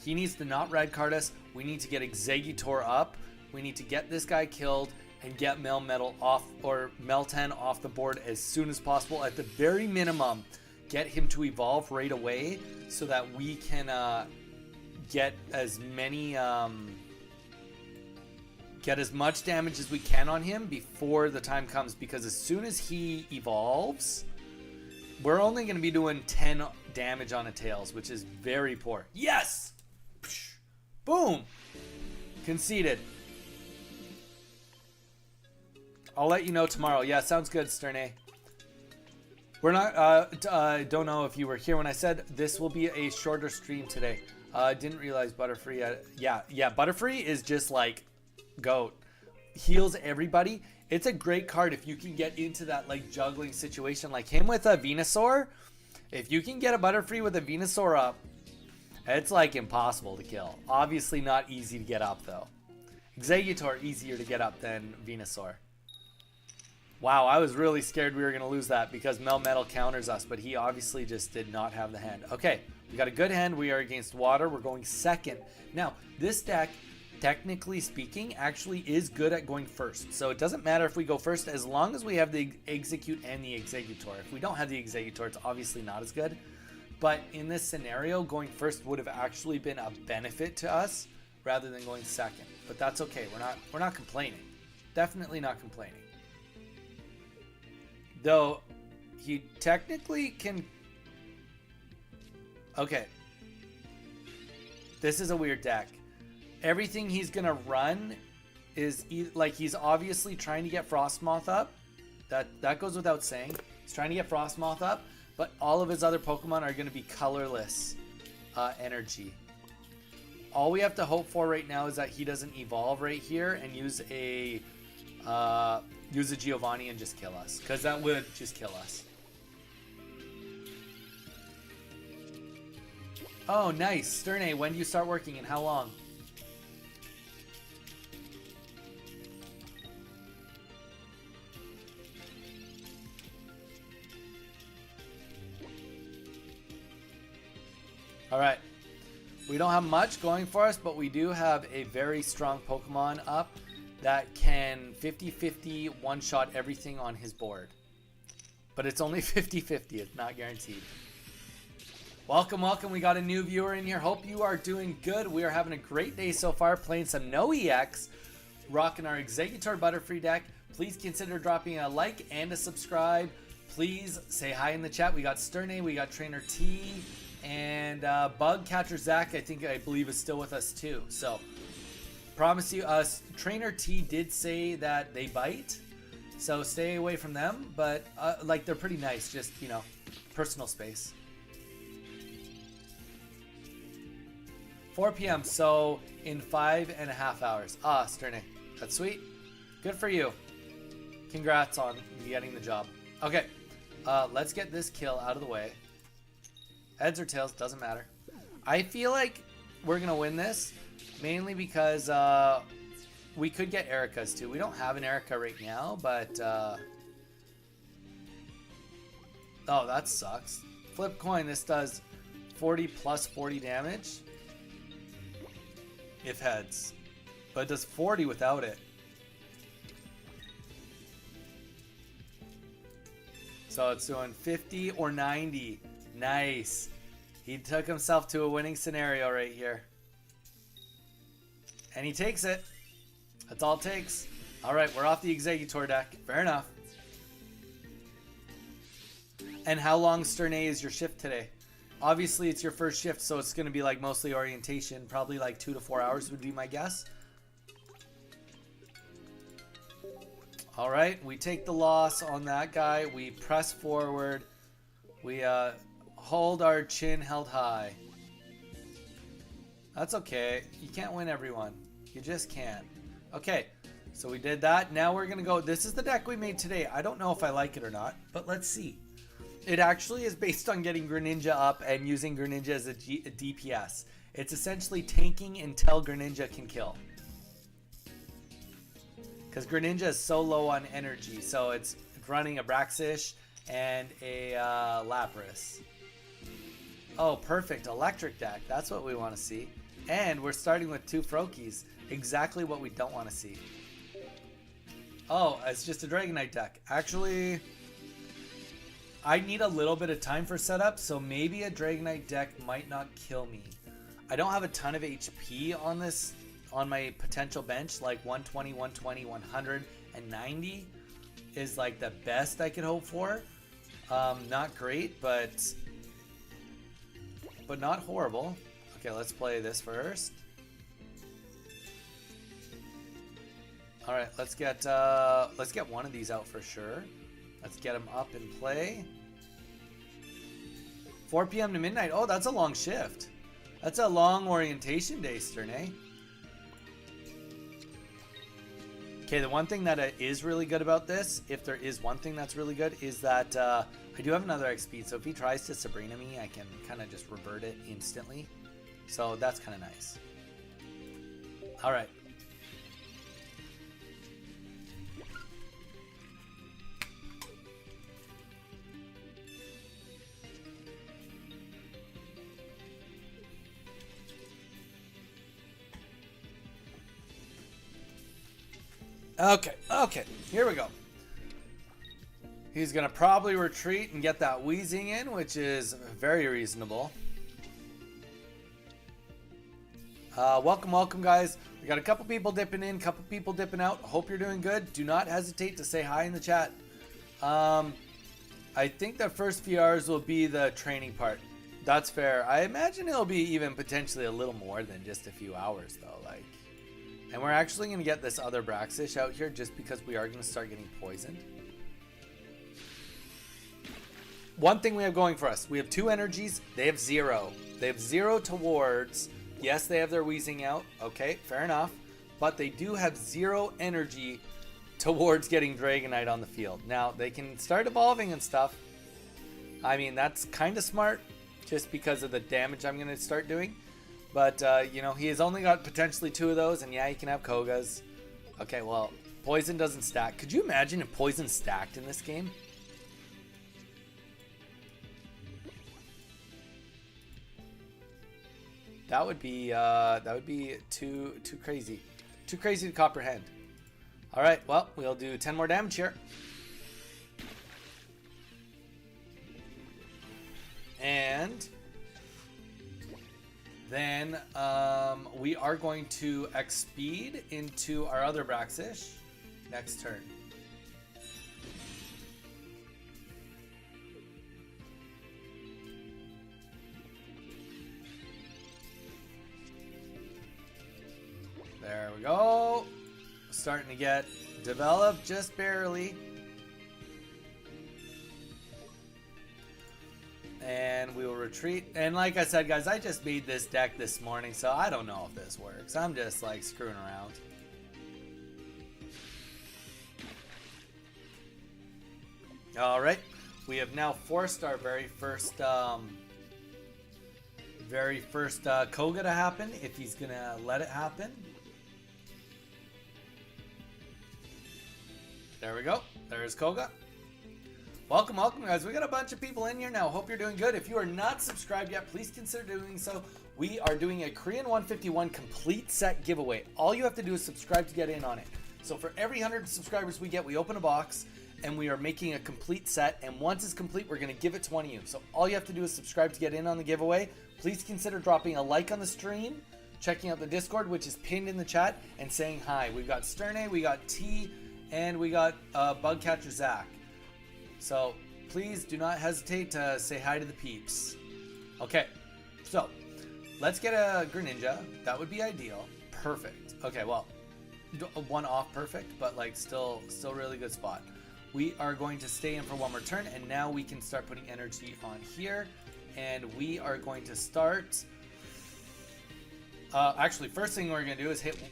He needs to not red card us. We need to get Exeggutor up. We need to get this guy killed and get Melmetal off, or Meltan off the board as soon as possible. At the very minimum, get him to evolve right away so that we can get as many get as much damage as we can on him before the time comes, because as soon as he evolves, we're only going to be doing 10 damage on a Tails, which is very poor. Yes! Boom! Conceded. I'll let you know tomorrow. Yeah, sounds good, Sterne. We're not, don't know if you were here when I said this will be a shorter stream today. Didn't realize Butterfree, yeah, Butterfree is just like GOAT. Heals everybody. It's a great card if you can get into that like juggling situation like him with a Venusaur. If you can get a Butterfree with a Venusaur up, it's like impossible to kill. Obviously not easy to get up though. Exeggutor easier to get up than Venusaur. Wow, I was really scared we were going to lose that because Melmetal counters us, but he obviously just did not have the hand. Okay, we got a good hand. We are against water. We're going second. Now, this deck, technically speaking, actually is good at going first. So it doesn't matter if we go first as long as we have the Execute and the Executor. If we don't have the Executor, it's obviously not as good. But in this scenario, going first would have actually been a benefit to us rather than going second. But that's okay. We're not complaining. Definitely not complaining. Though he technically can. Okay. This is a weird deck. Everything he's gonna run is like he's obviously trying to get Frostmoth up. That goes without saying. He's trying to get Frostmoth up, but all of his other Pokemon are gonna be colorless energy. All we have to hope for right now is that he doesn't evolve right here and use a Giovanni and just kill us, because that would just kill us. Oh, nice. Sterne, when do you start working and how long? All right. We don't have much going for us, but we do have a very strong Pokemon up that can 50-50 one-shot everything on his board. But it's only 50-50. It's not guaranteed. Welcome, welcome. We got a new viewer in here. Hope you are doing good. We are having a great day so far playing some NOEX, rocking our Executor Butterfree deck. Please consider dropping a like and a subscribe. Please say hi in the chat. We got Sterne, we got Trainer T, and Bug Catcher Zach, I believe is still with us too. So, promise you, Trainer T did say that they bite, so stay away from them. But like they're pretty nice, just personal space. 4 p.m. So in 5.5 hours. Ah, Sterne, that's sweet. Good for you. Congrats on getting the job. Okay, let's get this kill out of the way. Heads or tails, doesn't matter. I feel like we're going to win this, mainly because we could get Erica's too. We don't have an Erica right now, but... oh, that sucks. Flip coin, this does 40 plus 40 damage. If heads. But it does 40 without it. So it's doing 50 or 90. Nice. He took himself to a winning scenario right here. And he takes it. That's all it takes. Alright, we're off the Executor deck. Fair enough. And how long, Sterne, is your shift today? Obviously, it's your first shift, so it's going to be like mostly orientation. Probably like 2 to 4 hours would be my guess. Alright, we take the loss on that guy. We press forward. We hold our chin held high. That's okay. You can't win everyone. You just can't. Okay, so we did that. Now we're going to go. This is the deck we made today. I don't know if I like it or not, but let's see. It actually is based on getting Greninja up and using Greninja as a DPS. It's essentially tanking until Greninja can kill. Because Greninja is so low on energy, so it's running a Braxish and a Lapras. Oh, perfect. Electric deck. That's what we want to see. And we're starting with 2 Froakies. Exactly what we don't want to see. Oh, it's just a Dragonite deck. Actually... I need a little bit of time for setup, so maybe a Dragonite deck might not kill me. I don't have a ton of HP on this, on my potential bench, like 120, 120, 190 is like the best I could hope for. Not great, but not horrible. Okay, let's play this first. All right, let's get one of these out for sure. Let's get him up in play. 4 p.m. to midnight. Oh, that's a long shift. That's a long orientation day, Sterne. Okay, the one thing that is really good about this, if there is one thing that's really good, is that I do have another XP. So if he tries to Sabrina me, I can kind of just revert it instantly. So that's kind of nice. All right. Okay, okay, here we go. He's gonna probably retreat and get that wheezing in, which is very reasonable. Welcome, welcome, guys. We got a couple people dipping in, couple people dipping out. Hope you're doing good. Do not hesitate to say hi in the chat. I think the first few hours will be the training part. That's fair. I imagine it'll be even potentially a little more than just a few hours, though. Like, and we're actually gonna get this other Braxish out here just because we are gonna start getting poisoned. One thing we have going for us, we have 2 energies, they have 0. They have 0 towards, yes, they have their wheezing out, okay, fair enough, but they do have 0 energy towards getting Dragonite on the field. Now, they can start evolving and stuff. I mean, that's kind of smart, just because of the damage I'm going to start doing. But, you know, he has only got potentially 2 of those, and yeah, he can have Kogas. Okay, well, Poison doesn't stack. Could you imagine if Poison stacked in this game? That would be too crazy. Too crazy to comprehend. All right, well, we'll do 10 more damage here. And then we are going to X-Speed into our other Braxish next turn. There we go. Starting to get developed just barely. And we will retreat. And like I said, guys, I just made this deck this morning, so I don't know if this works. I'm just like screwing around. All right. We have now forced our very first Koga to happen, if he's gonna let it happen. There we go. There's Koga. Welcome, welcome, guys. We got a bunch of people in here now. Hope you're doing good. If you are not subscribed yet, please consider doing so. We are doing a Korean 151 complete set giveaway. All you have to do is subscribe to get in on it. So for every 100 subscribers we get, we open a box, and we are making a complete set. And once it's complete, we're going to give it to one of you. So all you have to do is subscribe to get in on the giveaway. Please consider dropping a like on the stream, checking out the Discord, which is pinned in the chat, and saying hi. We've got Sterne, we got T, and we got Bugcatcher Zach. So please do not hesitate to say hi to the peeps. Okay, so let's get a Greninja. That would be ideal. Perfect. Okay, well, one off perfect, but like still really good spot. We are going to stay in for one more turn, and now we can start putting energy on here. And we are going to start. Actually, first thing we're going to do is hit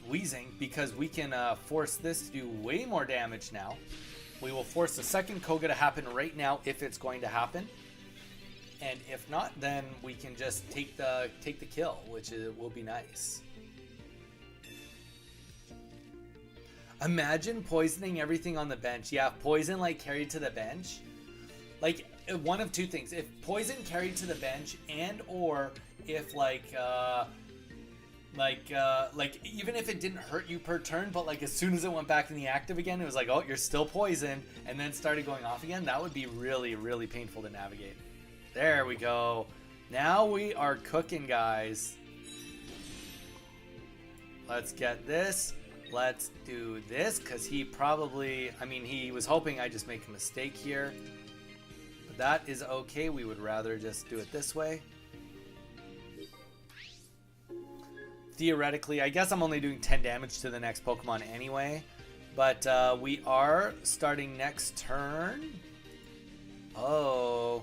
Wheezing, because we can force this to do way more damage now. We will force the second Koga to happen right now if it's going to happen. And if not, then we can just take the kill, which will be nice. Imagine poisoning everything on the bench. Yeah, poison like carried to the bench. Like one of two things. If poison carried to the bench, and or if like even if it didn't hurt you per turn, but like as soon as it went back in the active again, it was like, oh, you're still poisoned, and then started going off again, that would be really, really painful to navigate. There we go. Now we are cooking, guys. Let's get this. Let's do this, because he probably, I mean, he was hoping I just make a mistake here. But that is okay. We would rather just do it this way. Theoretically, I guess I'm only doing 10 damage to the next Pokemon anyway. But we are starting next turn. Oh.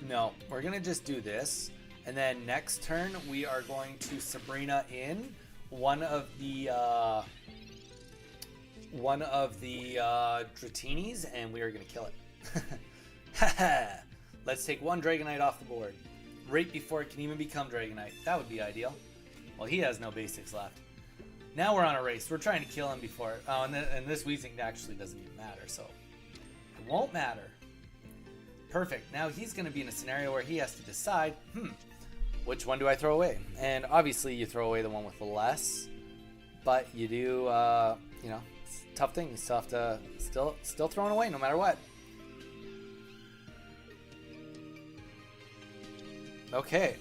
No, we're going to just do this. And then next turn, we are going to Sabrina in one of the Dratinis, and we are going to kill it. Haha. Let's take one Dragonite off the board, right before it can even become Dragonite. That would be ideal. Well, he has no basics left. Now we're on a race. We're trying to kill him before. Oh, and this Weezing actually doesn't even matter, so it won't matter. Perfect. Now he's going to be in a scenario where he has to decide, which one do I throw away? And obviously you throw away the one with the less, but you do, you know, it's a tough thing. You still have to, still throwing away no matter what. Okay,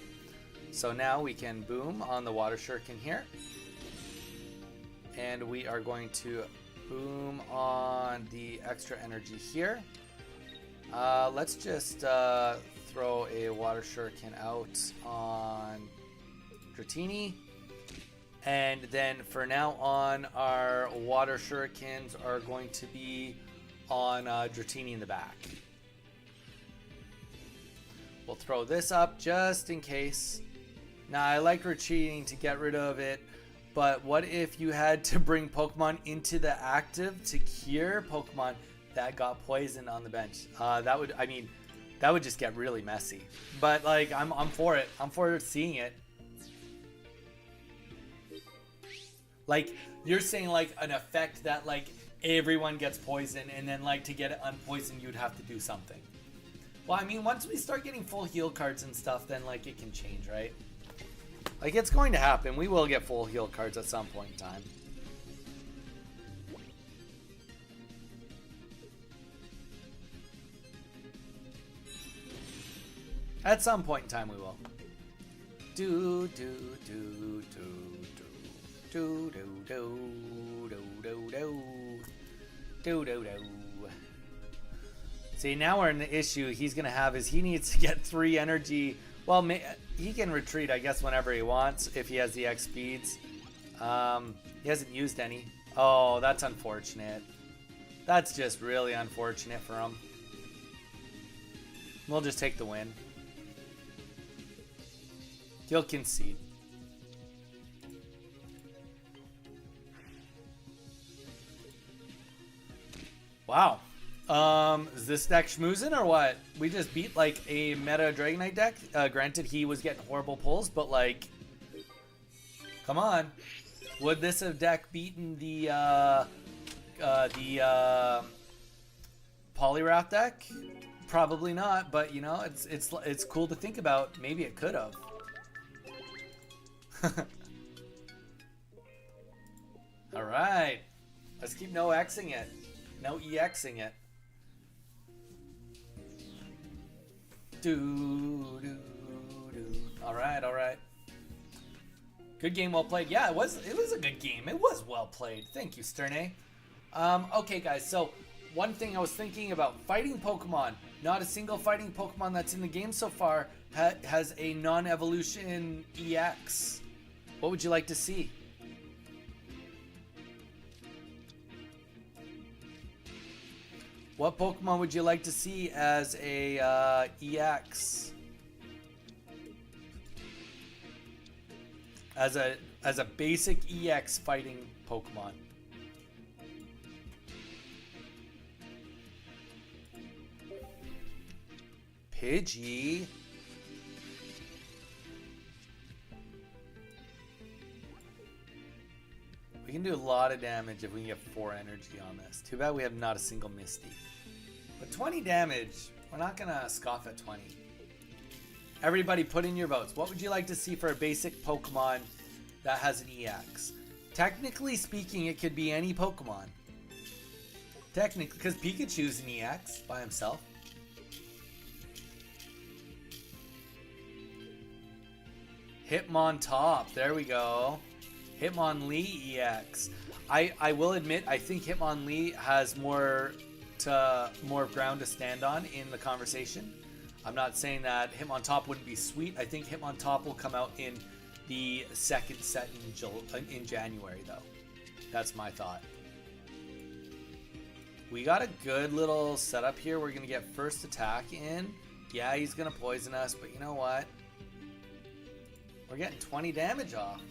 so now we can boom on the water shuriken here. And we are going to boom on the extra energy here. Let's just throw a water shuriken out on Dratini. And then for now on, our water shurikens are going to be on Dratini in the back. We'll throw this up just in case. Now, I like retreating to get rid of it, but what if you had to bring Pokemon into the active to cure Pokemon that got poisoned on the bench? That would, I mean, that would just get really messy. But like, I'm for it. I'm for seeing it. Like, you're saying like an effect that like everyone gets poisoned, and then like to get it unpoisoned, you'd have to do something. Well, I mean, once we start getting full heal cards and stuff, then like it can change, right? Like, it's going to happen. We will get full heal cards at some point in time. At some point in time, we will. Do do do do do do do do do do do do do. See, now we're in the issue he's gonna have is he needs to get 3 energy. Well, he can retreat, I guess, whenever he wants if he has the X speeds. He hasn't used any. Oh, that's unfortunate. That's just really unfortunate for him. We'll just take the win. He'll concede. Wow. Is this deck schmoozing or what? We just beat like a meta Dragonite deck. Granted, he was getting horrible pulls, but like, come on. Would this have deck beaten the Poliwrath deck? Probably not, but you know, it's cool to think about. Maybe it could have. All right, let's keep NOEXing it. NOEXing it. All right. Good game, well played. Yeah, it was a good game. It was well played. Thank you, Sterne. Okay, guys. So one thing I was thinking about: fighting Pokemon. Not a single fighting Pokemon that's in the game so far has a non-evolution EX. What would you like to see? What Pokemon would you like to see as a EX? As a basic EX fighting Pokemon. Pidgey. We can do a lot of damage if we can get 4 energy on this. Too bad we have not a single Misty. But 20 damage, we're not going to scoff at 20. Everybody put in your votes. What would you like to see for a basic Pokemon that has an EX? Technically speaking, it could be any Pokemon. Technically, because Pikachu's an EX by himself. Hitmontop, there we go. Hitmonlee EX. I will admit, I think Hitmonlee has more ground to stand on in the conversation. I'm not saying that Hitmontop wouldn't be sweet. I think Hitmontop will come out in the second set in January, though. That's my thought. We got a good little setup here. We're gonna get first attack in. Yeah, he's gonna poison us, but you know what? We're getting 20 damage off.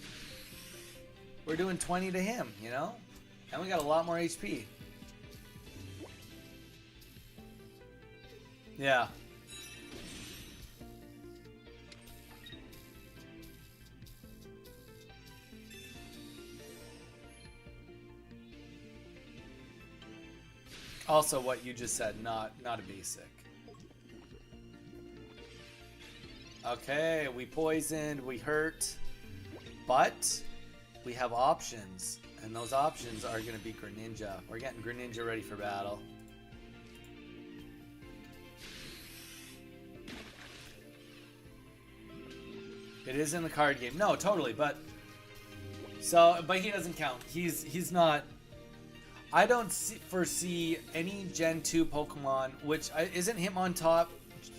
We're doing 20 to him, you know? And we got a lot more HP. Yeah. Also what you just said, not a basic. Okay, we poisoned, we hurt, but we have options, and those options are going to be Greninja. We're getting Greninja ready for battle. It is in the card game. No, totally, but he doesn't count. He's not. I don't foresee any Gen 2 Pokemon, which isn't Hitmontop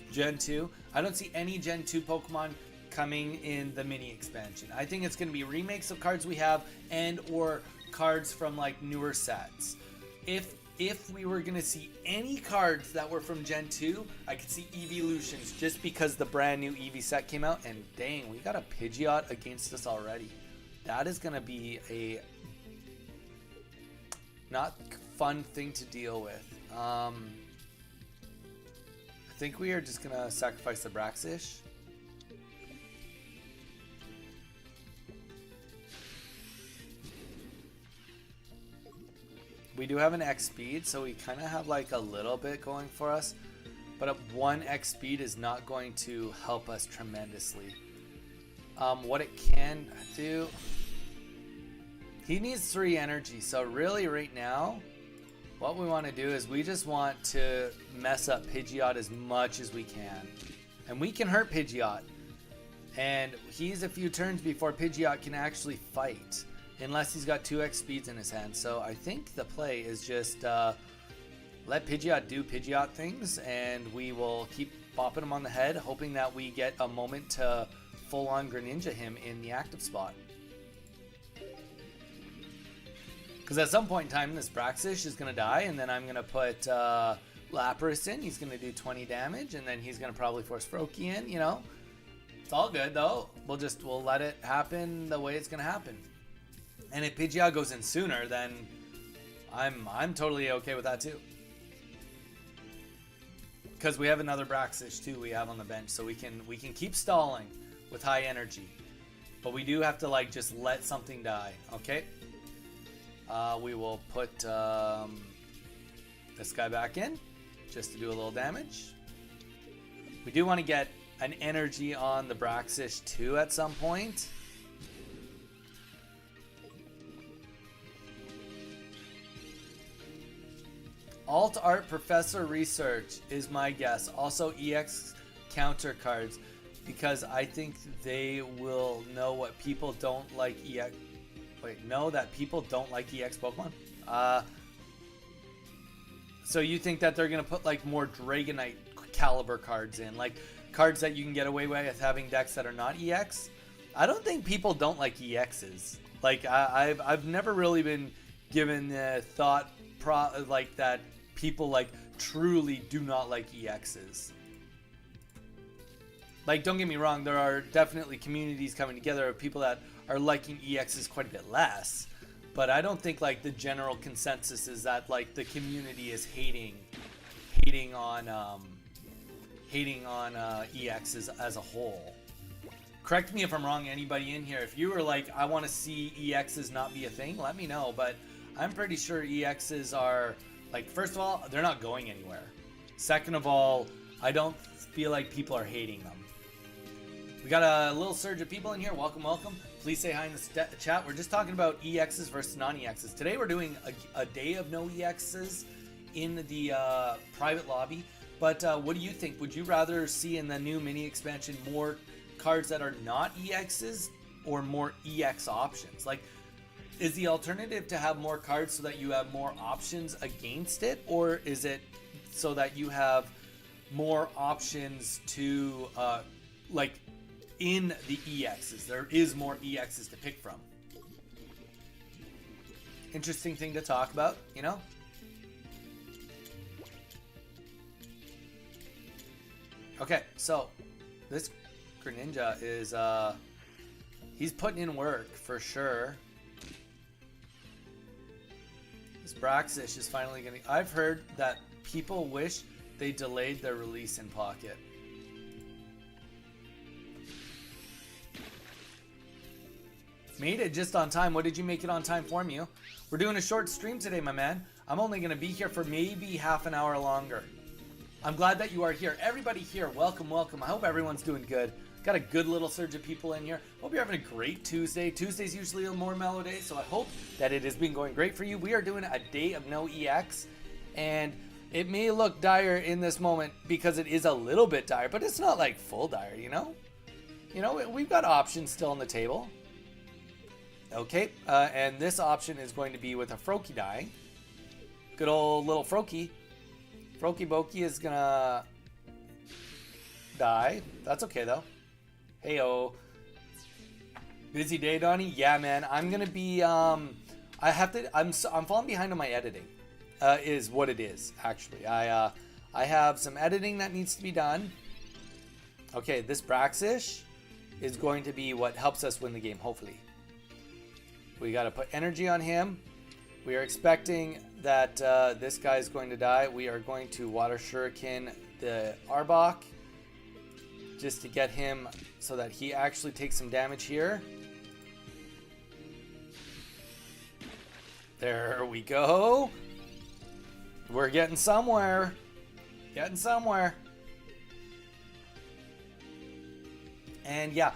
Gen 2. I don't see any Gen 2 Pokemon coming in the mini expansion. I think it's going to be remakes of cards we have and or cards from like newer sets. If we were going to see any cards that were from Gen 2, I could see Evolutions just because the brand new Eevee set came out, and dang, we got a Pidgeot against us already. That is going to be a not fun thing to deal with. I think we are just going to sacrifice the Braxish. We do have an X speed, so we kind of have like a little bit going for us. But a 1 X speed is not going to help us tremendously. What it can do... He needs 3 energy, so really right now, what we want to do is we just want to mess up Pidgeot as much as we can. And we can hurt Pidgeot. And he's a few turns before Pidgeot can actually fight. Unless he's got 2x speeds in his hand. So I think the play is just let Pidgeot do Pidgeot things, and we will keep bopping him on the head, hoping that we get a moment to full-on Greninja him in the active spot. Because at some point in time, this Braxish is going to die, and then I'm going to put Lapras in. He's going to do 20 damage, and then he's going to probably force Froakie in, you know. It's all good, though. We'll let it happen the way it's going to happen. And if Pidgeot goes in sooner, then I'm totally okay with that too. Because we have another Braxish too we have on the bench, so we can keep stalling with high energy. But we do have to like just let something die, okay? We will put this guy back in just to do a little damage. We do want to get an energy on the Braxish too at some point. Alt Art Professor Research is my guess. Also EX counter cards, because I think they will know what people don't like EX. Wait, know that people don't like EX Pokemon? So you think that they're going to put like more Dragonite caliber cards in, like cards that you can get away with having decks that are not EX? I don't think people don't like EXs. Like I've never really been given the thought like that people like truly do not like EXs. Like, don't get me wrong, there are definitely communities coming together of people that are liking EXs quite a bit less, but I don't think like the general consensus is that like the community is hating on EXs as a whole. Correct me if I'm wrong, anybody in here. If you were like, I want to see EXs not be a thing, let me know. But I'm pretty sure EXs are, like, first of all, they're not going anywhere. Second of all, I don't feel like people are hating them. We got a little surge of people in here. Welcome, welcome. Please say hi in the chat. We're just talking about EXs versus non-EXs. Today we're doing a day of no EXs in the private lobby. But what do you think? Would you rather see in the new mini expansion more cards that are not EXs or more EX options? Like, is the alternative to have more cards so that you have more options against it, or is it so that you have more options to like in the EXs? There is more EXs to pick from. Interesting thing to talk about, you know? Okay, so this Greninja is he's putting in work for sure. This Braxish is finally gonna... I've heard that people wish they delayed their release in Pocket. Made it just on time. What did you make it on time for, Mew? We're doing a short stream today, my man. I'm only gonna be here for maybe half an hour longer. I'm glad that you are here. Everybody here, welcome, welcome. I hope everyone's doing good. Got a good little surge of people in here. Hope you're having a great Tuesday. Tuesday's usually a more mellow day, so I hope that it has been going great for you. We are doing a day of no EX, and it may look dire in this moment because it is a little bit dire, but it's not like full dire, you know? You know, we've got options still on the table. Okay, and this option is going to be with a Froakie dying. Good old little Froakie. Froakie Boki is gonna die. That's okay though. Heyo. Busy day, Donnie? Yeah, man. I'm gonna be I'm falling behind on my editing. Is what it is, actually. I have some editing that needs to be done. Okay, this Braxish is going to be what helps us win the game, hopefully. We got to put energy on him. We are expecting that this guy is going to die. We are going to Water Shuriken the Arbok just to get him so that he actually takes some damage here. There we go. We're getting somewhere. Getting somewhere. And yeah,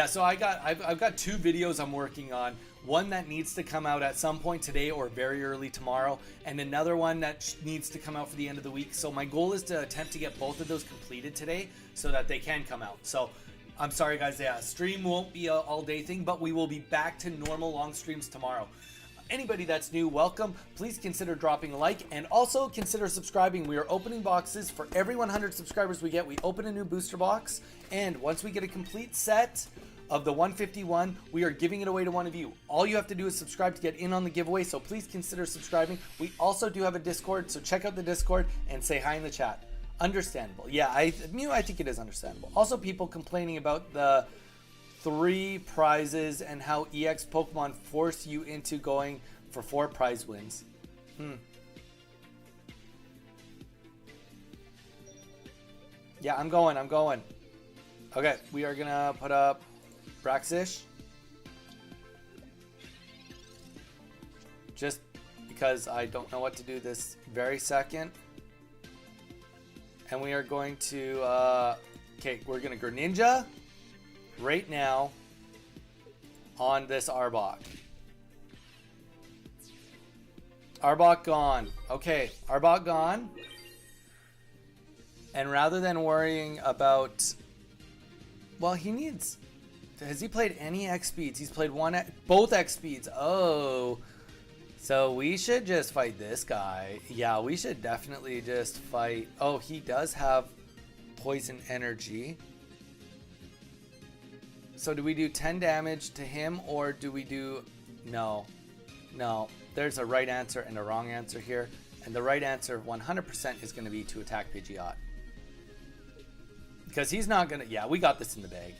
so I've got 2 videos I'm working on. One that needs to come out at some point today or very early tomorrow, and another one that needs to come out for the end of the week. So my goal is to attempt to get both of those completed today so that they can come out. So I'm sorry guys, yeah, stream won't be an all-day thing, but we will be back to normal long streams tomorrow. Anybody that's new, welcome. Please consider dropping a like and also consider subscribing. We are opening boxes. For every 100 subscribers we get, we open a new booster box, and once we get a complete set of the 151, we are giving it away to one of you. All you have to do is subscribe to get in on the giveaway, so please consider subscribing. We also do have a Discord, so check out the Discord and say hi in the chat. Understandable. Yeah, I think it is understandable. Also, people complaining about the 3 prizes and how EX Pokemon force you into going for 4 prize wins. Yeah, I'm going. Okay, we are gonna put up Braxish. Just because I don't know what to do this very second. And we are going to, okay, we're gonna Greninja right now on this Arbok. Arbok gone. Okay, Arbok gone. And rather than worrying about, well, he needs, has he played any X speeds? He's played both X speeds. Oh, so we should just fight this guy. Yeah, we should definitely just fight. Oh, he does have poison energy. So do we do 10 damage to him, or do we do... No. There's a right answer and a wrong answer here. And the right answer 100% is going to be to attack Pidgeot. Because he's not going to... Yeah, we got this in the bag.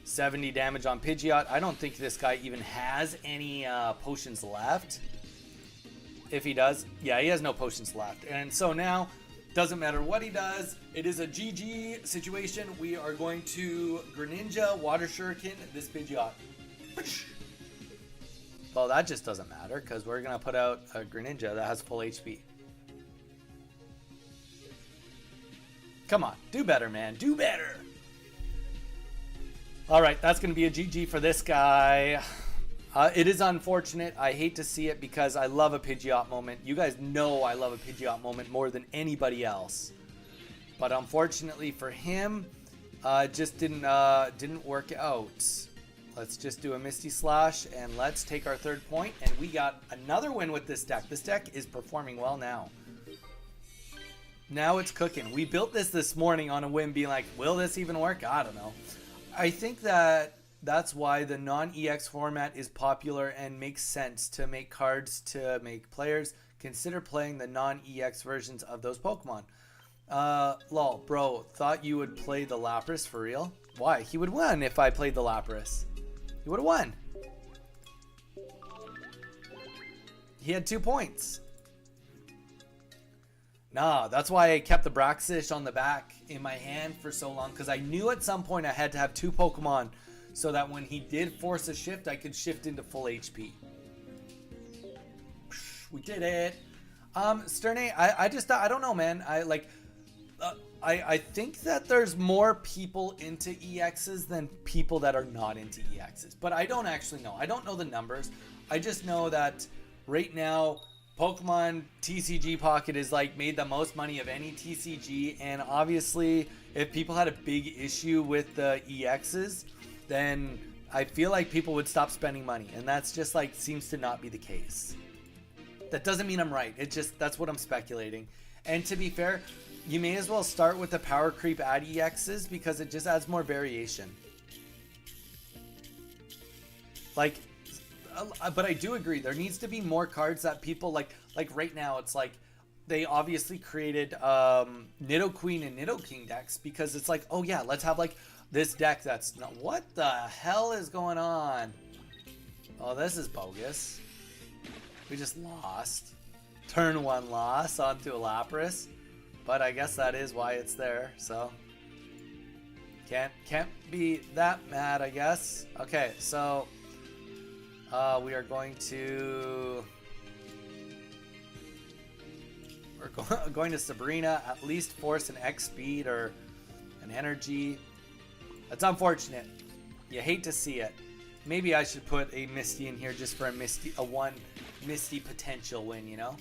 70 damage on Pidgeot. I don't think this guy even has any potions left. If he does, yeah, he has no potions left. And so now, doesn't matter what he does, it is a GG situation. We are going to Greninja, Water Shuriken, this Pidgeot. Well, that just doesn't matter because we're going to put out a Greninja that has full HP. Come on, do better, man. Do better. All right, that's going to be a GG for this guy. It is unfortunate. I hate to see it because I love a Pidgeot moment. You guys know I love a Pidgeot moment more than anybody else. But unfortunately for him, it just didn't work out. Let's just do a Misty Slash and let's take our 3rd point. And we got another win with this deck. This deck is performing well now. Now it's cooking. We built this morning on a whim, being like, will this even work? I don't know. I think that's why the non-EX format is popular and makes sense to make cards to make players consider playing the non-EX versions of those Pokemon. Lol, bro, thought you would play the Lapras for real? Why? He would win if I played the Lapras. He would have won. He had 2 points. Nah, that's why I kept the Braxish on the back in my hand for so long, because I knew at some point I had to have 2 Pokemon so that when he did force a shift, I could shift into full HP. We did it. Sterne, I don't know, man. I think that there's more people into EXs than people that are not into EXs. But I don't actually know. I don't know the numbers. I just know that right now, Pokemon TCG Pocket is like made the most money of any TCG. And obviously, if people had a big issue with the EXs, then I feel like people would stop spending money. And that's just like seems to not be the case. That doesn't mean I'm right. It just, that's what I'm speculating. And to be fair, you may as well start with the power creep at EXs because it just adds more variation. Like, but I do agree, there needs to be more cards that people like right now, it's like, they obviously created Nidoqueen and Nidoking decks because it's like, oh yeah, let's have like this deck that's not, what the hell is going on? Oh, this is bogus. We just lost. Turn 1 loss onto a Lapras. But I guess that is why it's there, so can't be that mad, I guess. Okay, so we are going to going to Sabrina, at least force an X speed or an energy. That's unfortunate. You hate to see it. Maybe I should put a Misty in here just for a one Misty potential win, you know?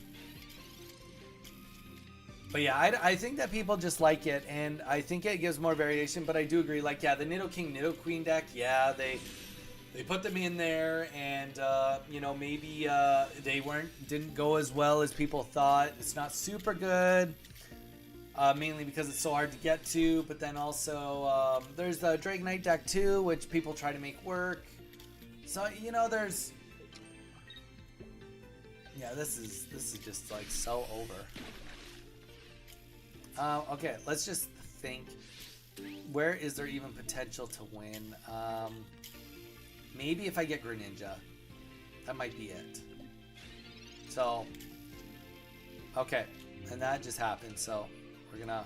But yeah, I think that people just like it, and I think it gives more variation, but I do agree, like, yeah, the Nidoking, Nidoqueen deck, yeah, they put them in there, and, you know, maybe they didn't go as well as people thought. It's not super good, mainly because it's so hard to get to, but then also, there's the Dragonite deck too, which people try to make work. So, you know, there's... Yeah, this is just, like, so over. Okay, let's just think. Where is there even potential to win? Maybe if I get Greninja. That might be it. So, okay. And that just happened. So, we're gonna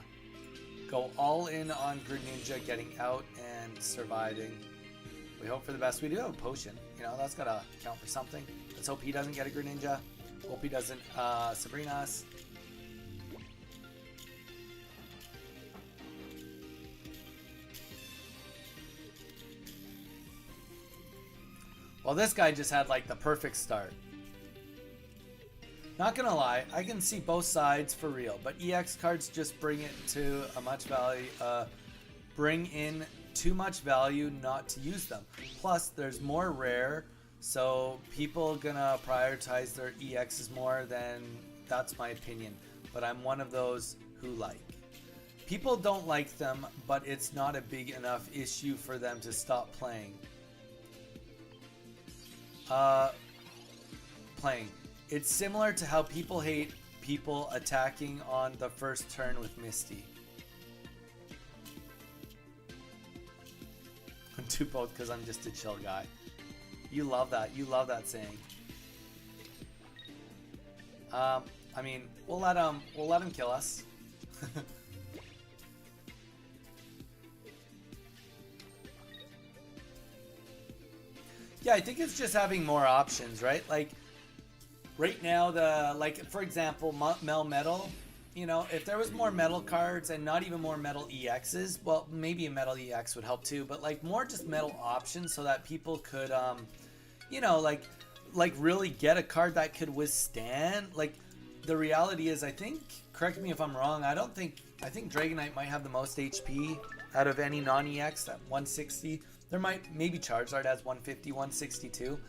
go all in on Greninja getting out and surviving. We hope for the best. We do have a potion. You know, that's gotta count for something. Let's hope he doesn't get a Greninja. Hope he doesn't Sabrina us. Well, this guy just had like the perfect start. Not gonna lie, I can see both sides for real, but EX cards just bring it to a much value, bring in too much value not to use them. Plus, there's more rare, so people gonna prioritize their EXs more than, that's my opinion. But I'm one of those who like. People don't like them, but it's not a big enough issue for them to stop playing. It's similar to how people hate people attacking on the first turn with Misty. I'm too both because I'm just a chill guy. You love that. You love that saying. I mean, we'll let him kill us. Yeah, I think it's just having more options, right? Like, right now, for example, Metal, you know, if there was more Metal cards and not even more Metal EXs, well, maybe a Metal EX would help too, but like more just Metal options so that people could, you know, like really get a card that could withstand. Like, the reality is, I think, correct me if I'm wrong, I think Dragonite might have the most HP out of any non-EX at 160. There maybe Charizard has 150, 162.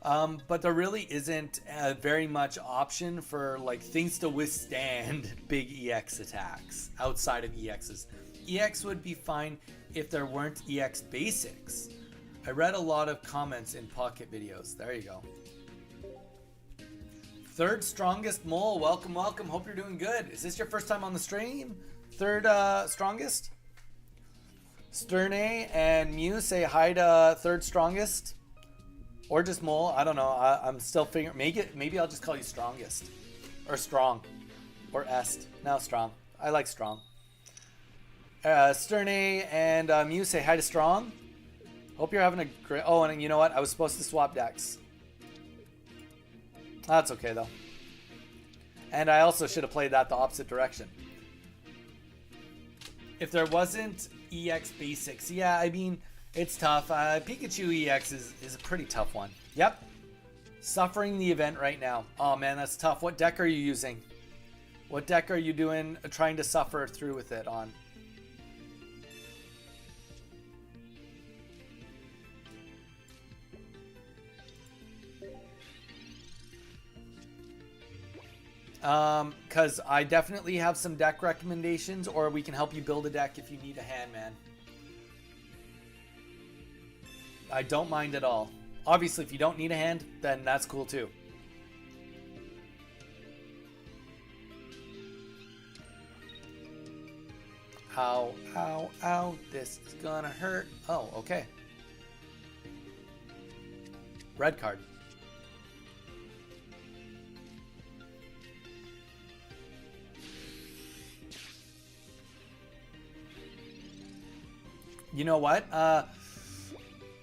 But there really isn't very much option for like things to withstand big EX attacks outside of EXs. EX would be fine if there weren't EX basics. I read a lot of comments in Pocket videos. There you go. Third strongest mole. Welcome, welcome. Hope you're doing good. Is this your first time on the stream? Third strongest? Sterne and Mew say hi to third strongest, or just Mole. I don't know. I'm still figuring. Maybe I'll just call you strongest, or strong, or est. Now strong. I like strong. Sterne and Mew say hi to strong. Hope you're having a great. Oh, and you know what? I was supposed to swap decks. That's okay though. And I also should have played that the opposite direction. If there wasn't EX Basics, yeah, I mean, it's tough. Pikachu EX is a pretty tough one. Yep. Suffering the event right now. Oh man, that's tough. What deck are you using? What deck are you doing, trying to suffer through with it on? Because I definitely have some deck recommendations, or we can help you build a deck if you need a hand, man. I don't mind at all. Obviously, if you don't need a hand, then that's cool too. Ow, ow, ow. This is gonna hurt. Oh, okay. Red card. You know what?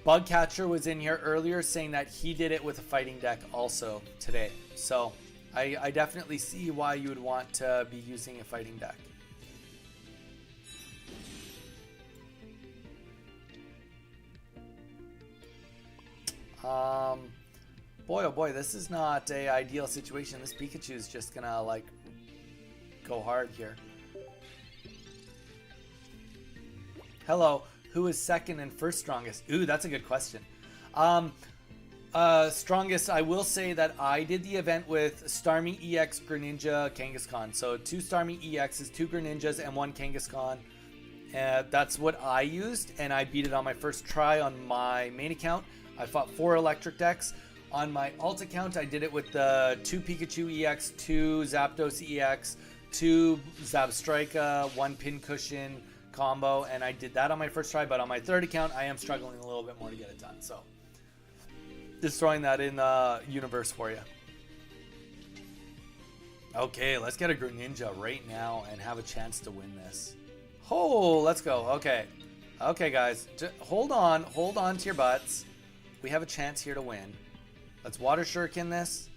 Bugcatcher was in here earlier saying that he did it with a fighting deck also today. So I definitely see why you would want to be using a fighting deck. Boy, oh boy, this is not a ideal situation. This Pikachu is just gonna like go hard here. Hello. Who is second and first strongest? Ooh, that's a good question. Strongest, I will say that I did the event with Starmie EX, Greninja, Kangaskhan. So 2 Starmie EXs, 2 Greninjas, and 1 Kangaskhan. That's what I used, and I beat it on my first try on my main account. I fought 4 electric decks. On my alt account, I did it with the 2 Pikachu EX, 2 Zapdos EX, 2 Zabstrika, 1 Pincushion combo, and I did that on my first try, but on my third account I am struggling a little bit more to get it done, so just throwing that in the universe for you. Okay, let's get a Greninja right now and have a chance to win this. Oh, let's go. Okay guys, hold on to your butts. We have a chance here to win. Let's Water Shuriken this.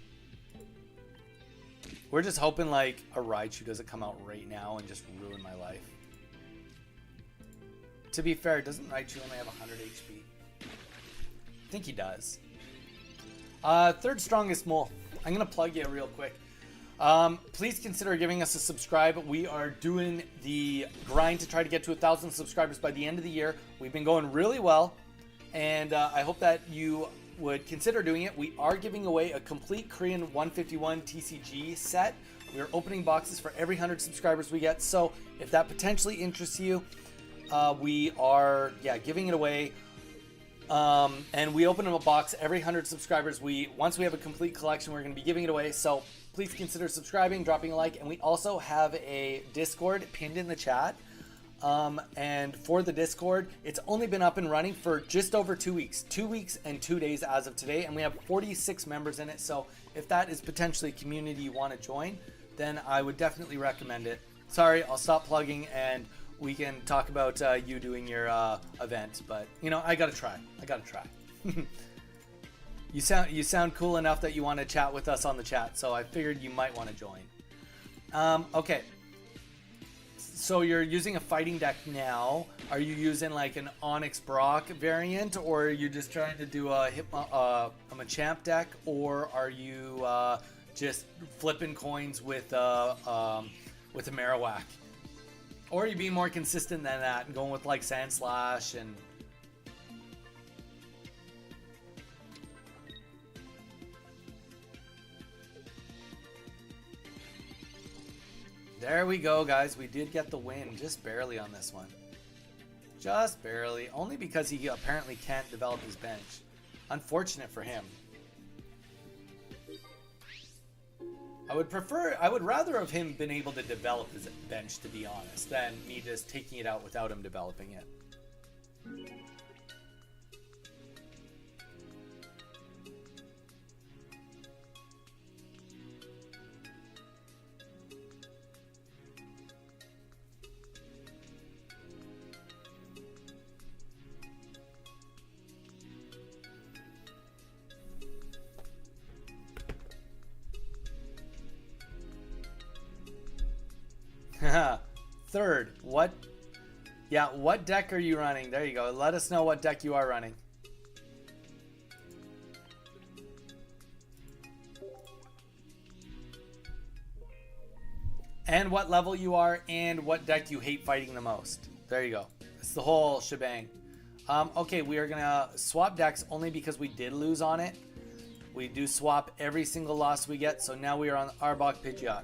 We're just hoping like a Raichu doesn't come out right now and just ruin my life. To be fair, doesn't Raichu only have 100 HP? I think he does. Third strongest mole. I'm going to plug you real quick. Please consider giving us a subscribe. We are doing the grind to try to get to 1,000 subscribers by the end of the year. We've been going really well, and I hope that you would consider doing it. We are giving away a complete Korean 151 TCG set. We are opening boxes for every 100 subscribers we get, so if that potentially interests you, we are giving it away, and we open a box every 100 subscribers. Once we have a complete collection, we're going to be giving it away, so please consider subscribing, dropping a like. And we also have a Discord pinned in the chat, and for the Discord, it's only been up and running for just over 2 weeks 2 weeks and 2 days as of today, and we have 46 members in it. So if that is potentially a community you want to join, then I would definitely recommend it. Sorry, I'll stop plugging and we can talk about you doing your event, but you know, I gotta try. You sound cool enough that you want to chat with us on the chat, so I figured you might want to join. Okay, so you're using a fighting deck now. Are you using like an Onyx Brock variant, or are you just trying to do a Machamp deck, or are you just flipping coins with a Marowak? Or are you being more consistent than that and going with like Sandslash and... There we go, guys. We did get the win, just barely on this one. Just barely. Only because he apparently can't develop his bench. Unfortunate for him. I would rather have him been able to develop his bench, to be honest, than me just taking it out without him developing it. Third, what Yeah, what deck are you running? There you go. Let us know what deck you are running. And what level you are, and what deck you hate fighting the most. There you go. It's the whole shebang. Okay, we are gonna swap decks only because we did lose on it. We do swap every single loss we get, so now we are on Arbok Pidgeot.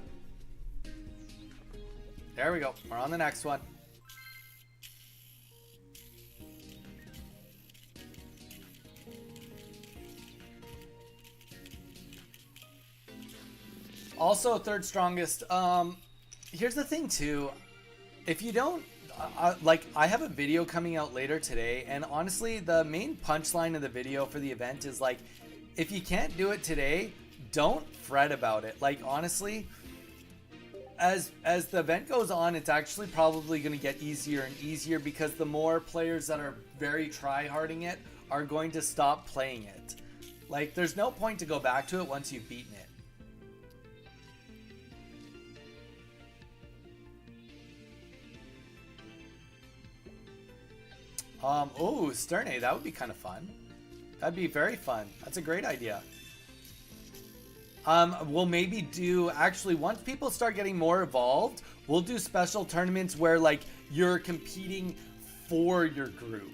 There we go. We're on the next one. Also, third strongest. Here's the thing too. If you don't like, I have a video coming out later today, and honestly, the main punchline of the video for the event is like, if you can't do it today, don't fret about it. Like, honestly, as the event goes on, it's actually probably going to get easier and easier, because the more players that are very try-harding it are going to stop playing it. Like, there's no point to go back to it once you've beaten it. Oh, Sterne, that would be kind of fun. That'd be very fun. That's a great idea. We'll maybe do, actually, once people start getting more evolved, we'll do special tournaments where, like, you're competing for your group,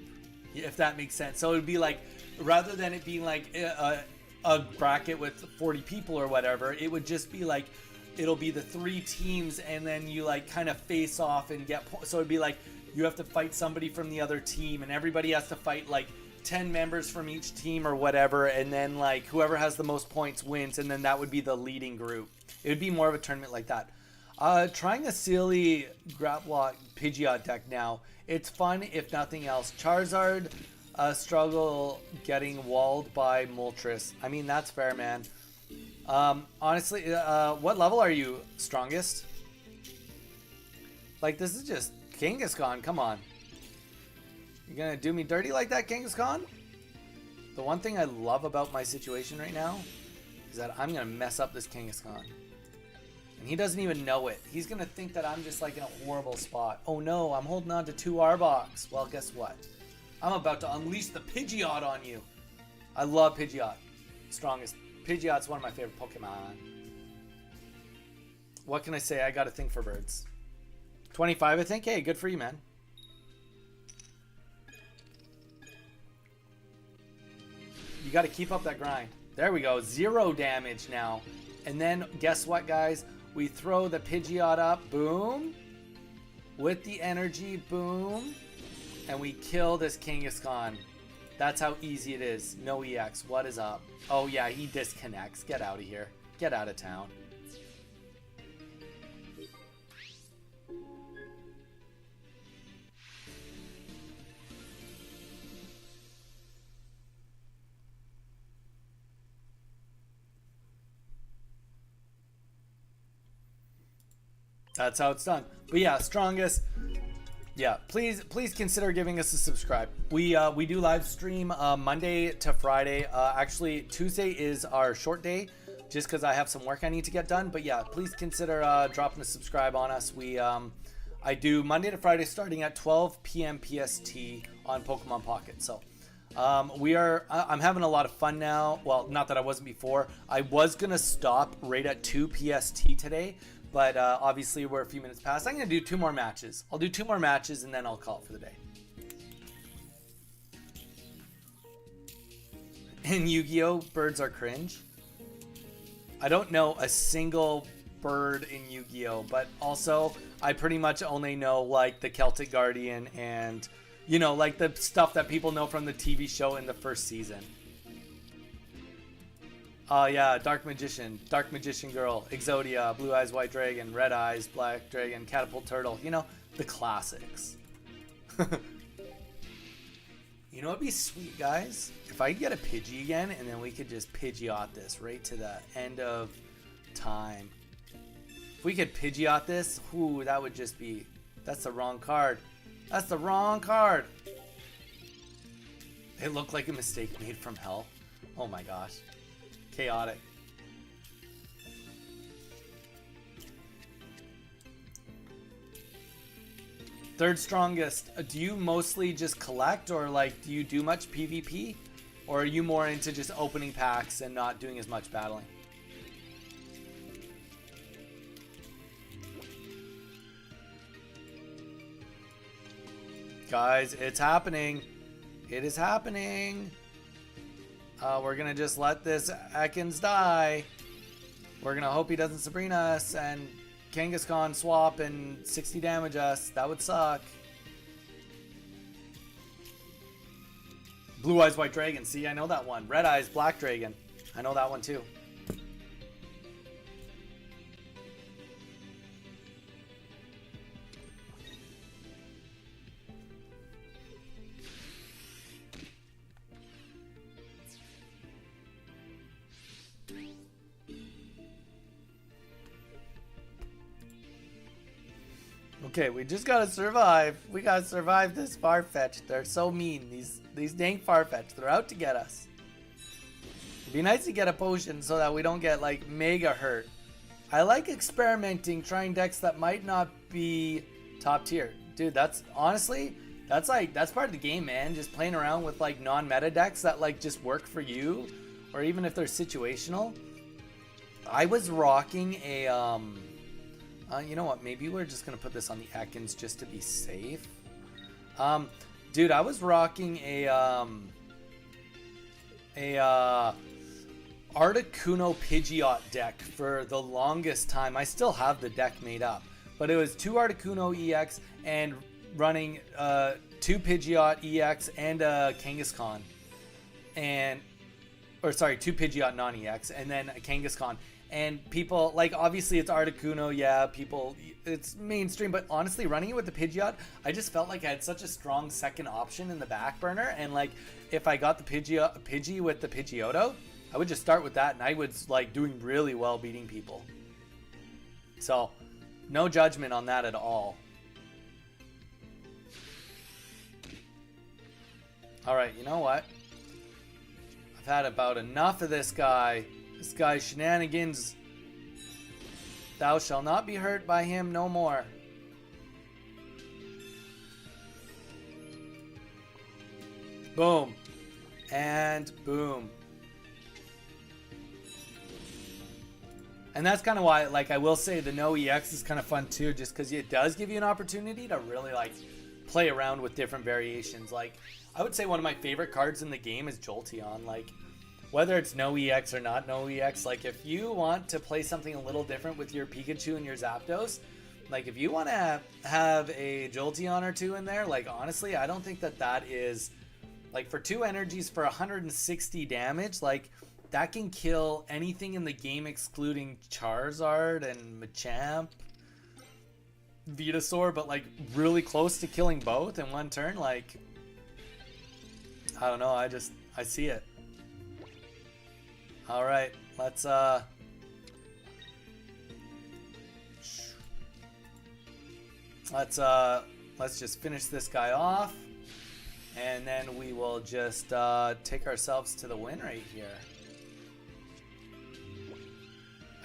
if that makes sense. So it'd be like, rather than it being like a bracket with 40 people or whatever, it would just be like, it'll be the 3 teams, and then you like kind of face off and get so it'd be like, you have to fight somebody from the other team, and everybody has to fight like 10 members from each team or whatever, and then like whoever has the most points wins, and then that would be the leading group. It would be more of a tournament like that. Trying a silly Graplock Pidgeot deck now. It's fun if nothing else. Charizard struggle getting walled by Moltres. I mean, that's fair, man. Honestly, what level are you strongest? Like, this is just Kangaskhan, come on. You're gonna do me dirty like that, Kangaskhan? The one thing I love about my situation right now is that I'm gonna mess up this Kangaskhan. And he doesn't even know it. He's gonna think that I'm just like in a horrible spot. Oh no, I'm holding on to 2 Arboks. Well, guess what? I'm about to unleash the Pidgeot on you. I love Pidgeot. Strongest. Pidgeot's one of my favorite Pokemon. What can I say? I got a thing for birds. 25, I think. Hey, good for you, man. You got to keep up that grind. There we go. 0 damage now. And then, guess what, guys? We throw the Pidgeot up. Boom. With the energy. Boom. And we kill this Kangaskhan. That's how easy it is. NOEX. What is up? Oh, yeah. He disconnects. Get out of here. Get out of town. That's how it's done. But yeah, strongest. Yeah, please consider giving us a subscribe. We do live stream Monday to Friday. Actually, Tuesday is our short day, just because I have some work I need to get done. But yeah, please consider dropping a subscribe on us. I do Monday to Friday starting at 12 p.m. PST on Pokemon Pocket. So I'm having a lot of fun now. Well, not that I wasn't before. I was gonna stop right at 2 PST today. But obviously we're a few minutes past. I'm going to do 2 more matches. I'll do 2 more matches and then I'll call it for the day. In Yu-Gi-Oh, birds are cringe. I don't know a single bird in Yu-Gi-Oh, but also I pretty much only know like the Celtic Guardian and, you know, like the stuff that people know from the TV show in the first season. Oh yeah, Dark Magician Girl, Exodia, Blue Eyes White Dragon, Red Eyes Black Dragon, Catapult Turtle, you know, the classics. You know what'd be sweet, guys? If I could get a Pidgey again, and then we could just Pidgeot this right to the end of time. If we could Pidgeot this, ooh, that would just be, that's the wrong card. That's the wrong card. It looked like a mistake made from hell. Oh my gosh. Chaotic. Third strongest. Do you mostly just collect, or like do you do much PvP? Or are you more into just opening packs and not doing as much battling? Guys, it's happening. It is happening. We're gonna just let this Ekans die. We're gonna hope he doesn't Sabrina us and Kangaskhan swap and 60 damage us. That would suck. Blue Eyes White Dragon. See, I know that one. Red Eyes Black Dragon. I know that one too. Okay, we just gotta survive. We gotta survive this Farfetch'd. They're so mean. These dang Farfetch'd. They're out to get us. It'd be nice to get a potion so that we don't get like mega hurt. I like experimenting, trying decks that might not be top tier. Dude, that's honestly, that's part of the game, man. Just playing around with like non-meta decks that like just work for you, or even if they're situational. I was rocking a you know what? Maybe we're just gonna put this on the Ekans just to be safe. Dude, I was rocking a Articuno Pidgeot deck for the longest time. I still have the deck made up, but it was 2 Articuno EX and running 2 Pidgeot EX and a Kangaskhan, or sorry, 2 Pidgeot non-EX and then a Kangaskhan. And people, like, obviously it's Articuno, yeah, people, it's mainstream, but honestly, running it with the Pidgeot, I just felt like I had such a strong second option in the back burner, and, like, if I got the Pidgey with the Pidgeotto, I would just start with that, and I was, like, doing really well beating people. So, no judgment on that at all. Alright, you know what? I've had about enough of this guy. This guy's shenanigans. Thou shalt not be hurt by him no more. Boom. And boom. And that's kind of why, like, I will say the NOEX is kind of fun too, just because it does give you an opportunity to really, like, play around with different variations. Like, I would say one of my favorite cards in the game is Jolteon. Like, whether it's NOEX or not NOEX, like, if you want to play something a little different with your Pikachu and your Zapdos, like, if you want to have a Jolteon or two in there, like, honestly, I don't think that that is, like, for 2 energies for 160 damage, like, that can kill anything in the game excluding Charizard and Machamp, Venusaur, but, like, really close to killing both in one turn. Like, I don't know, I see it. All right, let's just finish this guy off, and then we will just take ourselves to the win right here.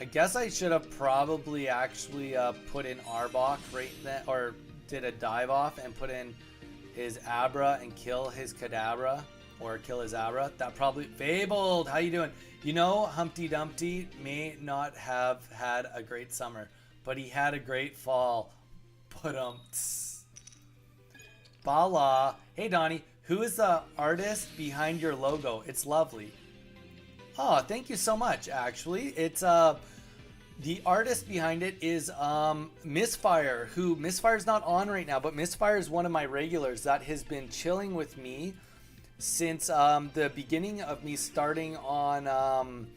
I guess I should have probably actually put in Arbok right then, or did a dive off and put in his Abra and kill his Kadabra, or kill his Abra. That probably... Fabled, how you doing? You know, Humpty Dumpty may not have had a great summer, but he had a great fall. Bala. Hey, Donnie. Who is the artist behind your logo? It's lovely. Oh, thank you so much, actually. It's, the artist behind it is, Misfire, who... Misfire's not on right now, but Misfire is one of my regulars that has been chilling with me since the beginning of me starting on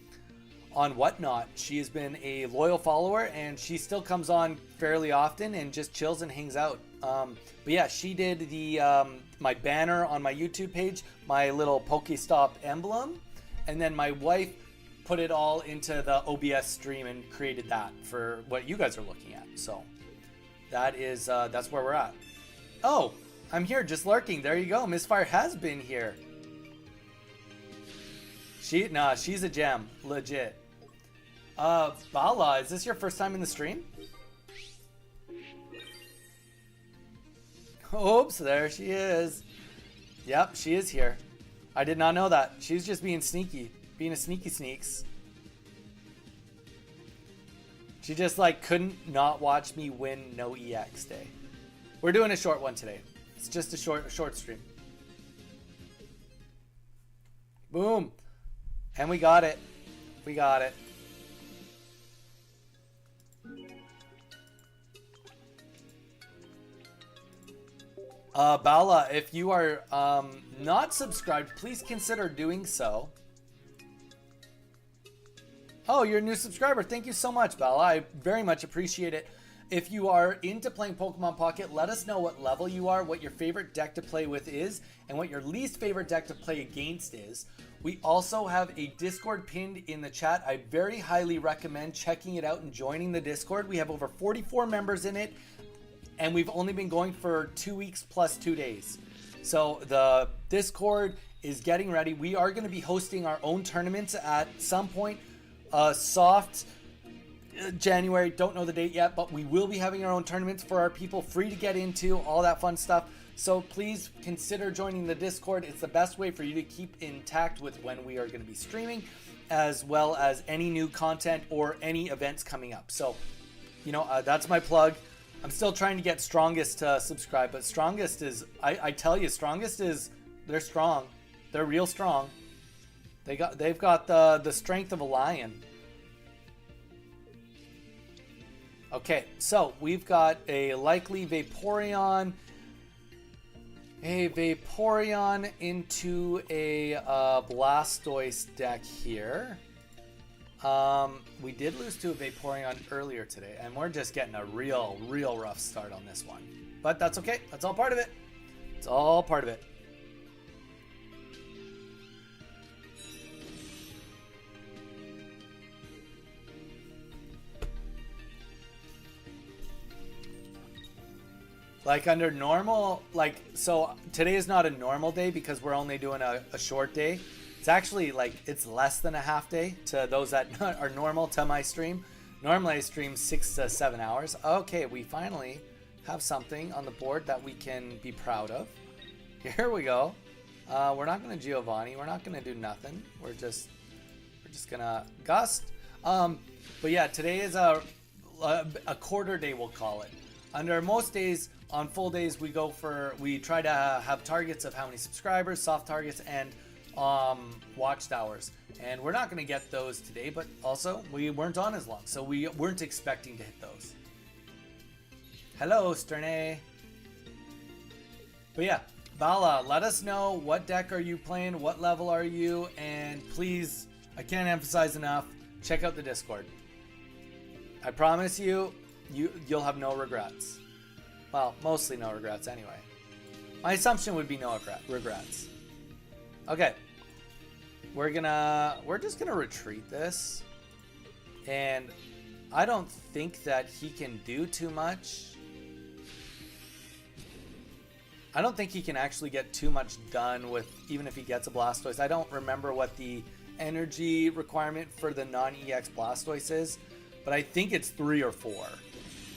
Whatnot. She has been a loyal follower, and she still comes on fairly often and just chills and hangs out. But yeah, she did the my banner on my YouTube page, my little Pokestop emblem, and then my wife put it all into the OBS stream and created that for what you guys are looking at. So that is that's where we're at. Oh, I'm here just lurking. There you go. Misfire has been here. She's a gem. Legit. Bala, is this your first time in the stream? Oops, there she is. Yep, she is here. I did not know that. She's just being sneaky. Being a sneaky sneaks. She just like couldn't not watch me win NOEX day. We're doing a short one today. It's just a short stream. Boom. And we got it. We got it. Bala, if you are not subscribed, please consider doing so. Oh, you're a new subscriber. Thank you so much, Bala. I very much appreciate it. If you are into playing Pokemon Pocket, let us know what level you are, what your favorite deck to play with is, and what your least favorite deck to play against is. We also have a Discord pinned in the chat. I very highly recommend checking it out and joining the Discord. We have over 44 members in it, and we've only been going for 2 weeks plus 2 days. So the Discord is getting ready. We are going to be hosting our own tournaments at some point. Soft January, don't know the date yet, but we will be having our own tournaments for our people, free to get into, all that fun stuff. So please consider joining the Discord. It's the best way for you to keep intact with when we are going to be streaming, as well as any new content or any events coming up. So, you know, that's my plug. I'm still trying to get Strongest to subscribe, but Strongest is, I tell you, Strongest is, they're strong. They're real strong. They've got the strength of a lion. Okay, so we've got a likely Vaporeon into a Blastoise deck here. We did lose to a Vaporeon earlier today, and we're just getting a real rough start on this one. But that's okay. That's all part of it. It's all part of it. Like under normal, like, so today is not a normal day because we're only doing a short day. It's actually like, it's less than a half day to those that are normal to my stream. Normally I stream 6 to 7 hours. Okay, we finally have something on the board that we can be proud of. Here we go. We're not gonna Giovanni, we're not gonna do nothing. We're just gonna Gust. But yeah, today is a quarter day, we'll call it. Under most days, on full days, we try to have targets of how many subscribers, soft targets, and watched hours. And we're not going to get those today, but also we weren't on as long, so we weren't expecting to hit those. Hello, Sterne. But yeah, Bala, let us know what deck are you playing, what level are you, and please, I can't emphasize enough, check out the Discord. I promise you'll have no regrets. Well, mostly no regrets anyway. My assumption would be no regrets. Okay. We're just gonna retreat this. And I don't think that he can do too much. I don't think he can actually get too much done with, even if he gets a Blastoise. I don't remember what the energy requirement for the non-EX Blastoise is, but I think it's 3 or 4.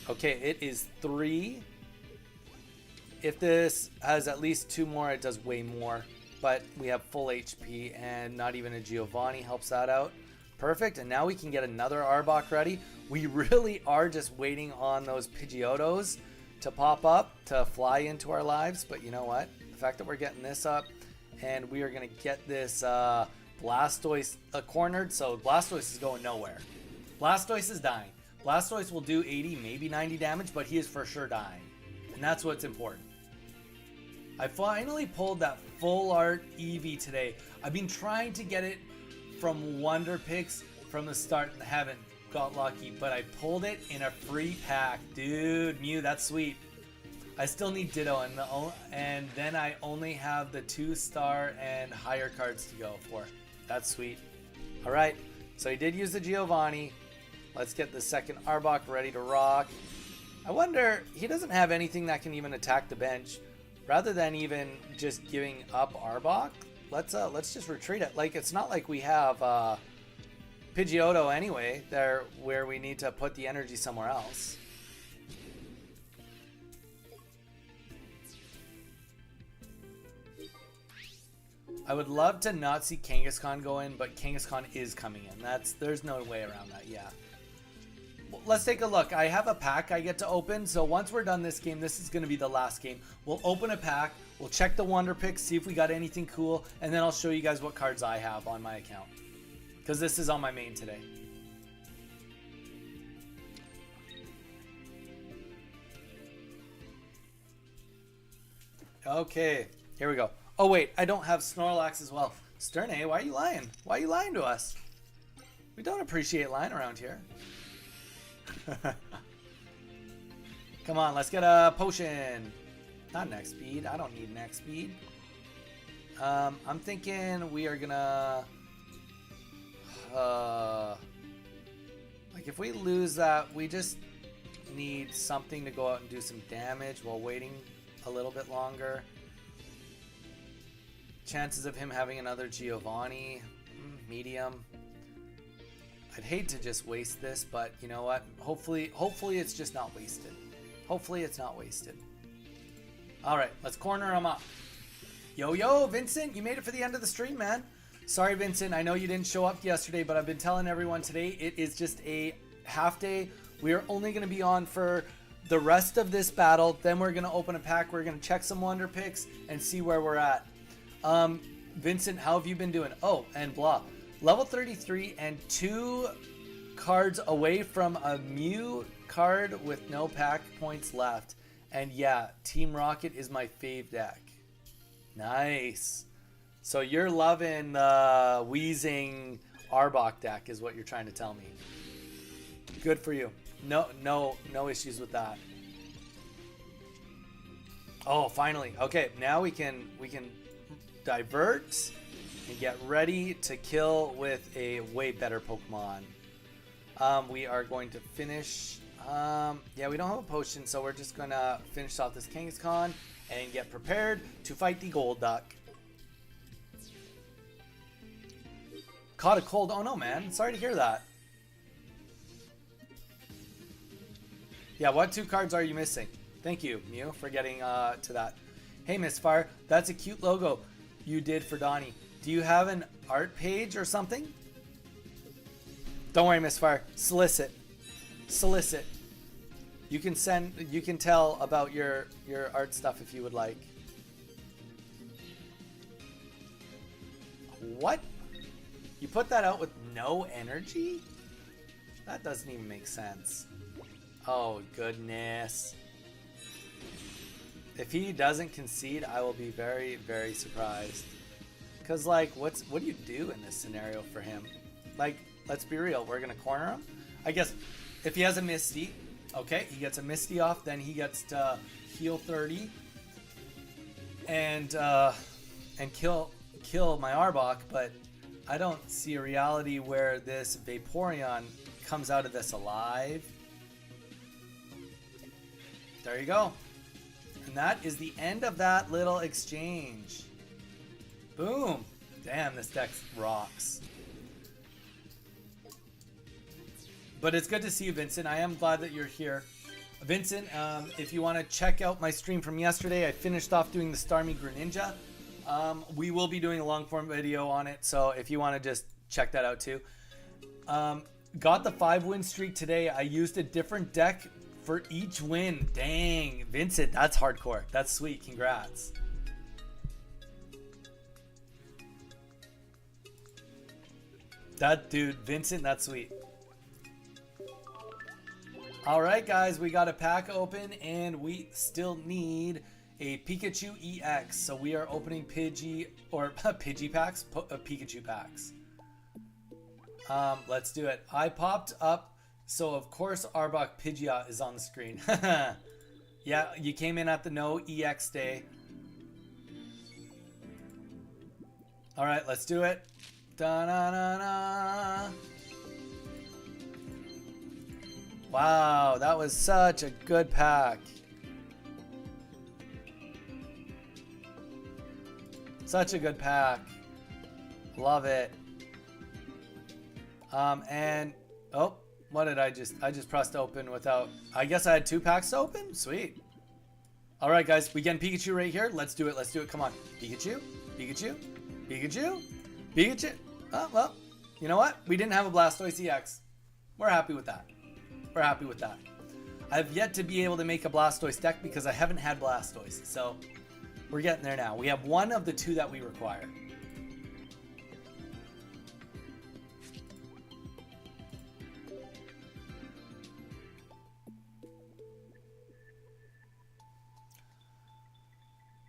Okay, it is 3. If this has at least 2 more, it does way more. But we have full HP, and not even a Giovanni helps that out. Perfect, and now we can get another Arbok ready. We really are just waiting on those Pidgeotos to pop up, to fly into our lives. But you know what? The fact that we're getting this up, and we are going to get this Blastoise cornered, so Blastoise is going nowhere. Blastoise is dying. Blastoise will do 80, maybe 90 damage, but he is for sure dying. And that's what's important. I finally pulled that full art Eevee today. I've been trying to get it from Wonder Picks from the start and haven't got lucky, but I pulled it in a free pack. Dude, Mew, that's sweet. I still need Ditto, and then I only have the 2-star and higher cards to go for. That's sweet. All right, so he did use the Giovanni. Let's get the second Arbok ready to rock. I wonder, he doesn't have anything that can even attack the bench. Rather than even just giving up Arbok, let's just retreat it. Like, it's not like we have Pidgeotto anyway, there where we need to put the energy somewhere else. I would love to not see Kangaskhan go in, but Kangaskhan is coming in. There's no way around that, yeah. Well, let's take a look. I have a pack I get to open, so once we're done this game, this is going to be the last game. We'll open a pack, we'll check the Wonder Picks, see if we got anything cool, and then I'll show you guys what cards I have on my account. Because this is on my main today. Okay, here we go. Oh wait, I don't have Snorlax as well. Sterne, why are you lying? Why are you lying to us? We don't appreciate lying around here. Come on, let's get a potion. Not next speed. I don't need next speed. I'm thinking we are gonna... like if we lose that, we just need something to go out and do some damage while waiting a little bit longer. Chances of him having another Giovanni, medium. I'd hate to just waste this, but you know what? Hopefully it's just not wasted. Hopefully it's not wasted. All right, let's corner him up. Yo, Vincent, you made it for the end of the stream, man. Sorry, Vincent, I know you didn't show up yesterday, but I've been telling everyone today it is just a half day. We are only going to be on for the rest of this battle. Then we're going to open a pack. We're going to check some Wonder Picks and see where we're at. Vincent, how have you been doing? Oh, and blah. Level 33 and 2 cards away from a Mew card with no pack points left. And yeah, Team Rocket is my fave deck. Nice. So you're loving the wheezing Arbok deck is what you're trying to tell me. Good for you. No issues with that. Oh, finally. Okay, now we can divert and get ready to kill with a way better Pokemon. We are going to finish. Yeah, we don't have a potion, so we're just gonna finish off this Kangaskhan and get prepared to fight the Golduck. Caught a cold. Oh no, man. Sorry to hear that. Yeah, what 2 cards are you missing? Thank you, Mew, for getting to that. Hey, Misfire, that's a cute logo you did for Donnie. Do you have an art page or something? Don't worry, Misfire. Solicit. You can tell about your art stuff if you would like. What? You put that out with no energy? That doesn't even make sense. Oh, goodness. If he doesn't concede, I will be very, very surprised. Because, like, what do you do in this scenario for him? Like, let's be real. We're going to corner him. I guess if he has a Misty, okay, he gets a Misty off, then he gets to heal 30 and kill my Arbok, but I don't see a reality where this Vaporeon comes out of this alive. There you go. And that is the end of that little exchange. Boom. Damn, this deck rocks. But it's good to see you, Vincent. I am glad that you're here. Vincent, if you want to check out my stream from yesterday, I finished off doing the Starmie Greninja. We will be doing a long form video on it, so if you want to just check that out too. Got the 5-win streak today. I used a different deck for each win. Dang, Vincent, that's hardcore. That's sweet. Congrats. That dude, Vincent, that's sweet. All right, guys, we got a pack open, and we still need a Pikachu EX. So we are opening Pidgey or Pidgey packs, Pikachu packs. Let's do it. I popped up, so of course Arbok Pidgeot is on the screen. Yeah, you came in at the NOEX day. All right, let's do it. Da-na-na-na. Wow, that was such a good pack. Such a good pack. Love it. And oh, what did I just pressed open without, I guess I had 2 packs to open? Sweet. All right, guys, we get Pikachu right here. Let's do it. Let's do it. Come on. Pikachu. Pikachu. Pikachu? Pikachu? Oh, well, you know what? We didn't have a Blastoise EX. We're happy with that. We're happy with that. I've yet to be able to make a Blastoise deck because I haven't had Blastoise. So we're getting there now. We have one of the two that we require.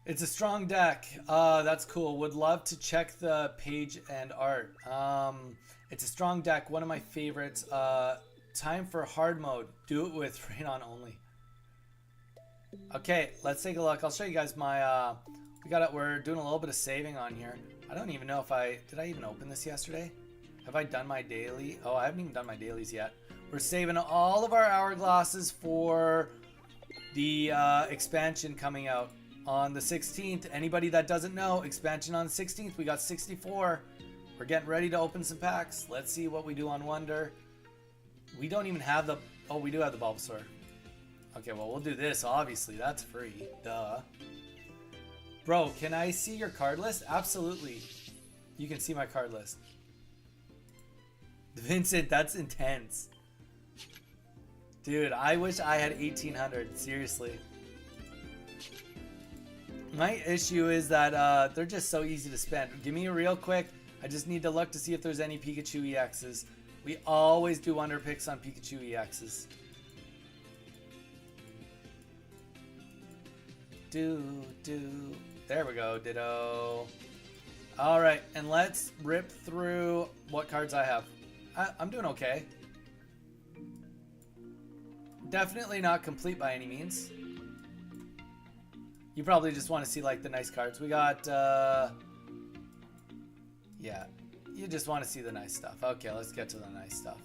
It's a strong deck. That's cool. Would love to check the page and art. It's a strong deck. One of my favorites. Time for hard mode. Do it with rain on only. Okay, let's take a look. I'll show you guys my. We're doing a little bit of saving on here. I don't even know if did I even open this yesterday? Have I done my daily? Oh, I haven't even done my dailies yet. We're saving all of our hourglasses for the expansion coming out on the 16th. Anybody that doesn't know, expansion on the 16th. We got 64. We're getting ready to open some packs. Let's see what we do on Wonder. We don't even have the... Oh, we do have the Bulbasaur. Okay, well, we'll do this, obviously. That's free. Duh. Bro, can I see your card list? Absolutely. You can see my card list. Vincent, that's intense. Dude, I wish I had 1,800. Seriously. My issue is that they're just so easy to spend. Give me a real quick. I just need to look to see if there's any Pikachu EXs. We always do Wonder picks on Pikachu EXs. There we go, ditto. Alright, and let's rip through what cards I have. I'm doing okay. Definitely not complete by any means. You probably just want to see like the nice cards. We got, yeah, you just want to see the nice stuff. Okay, let's get to the nice stuff.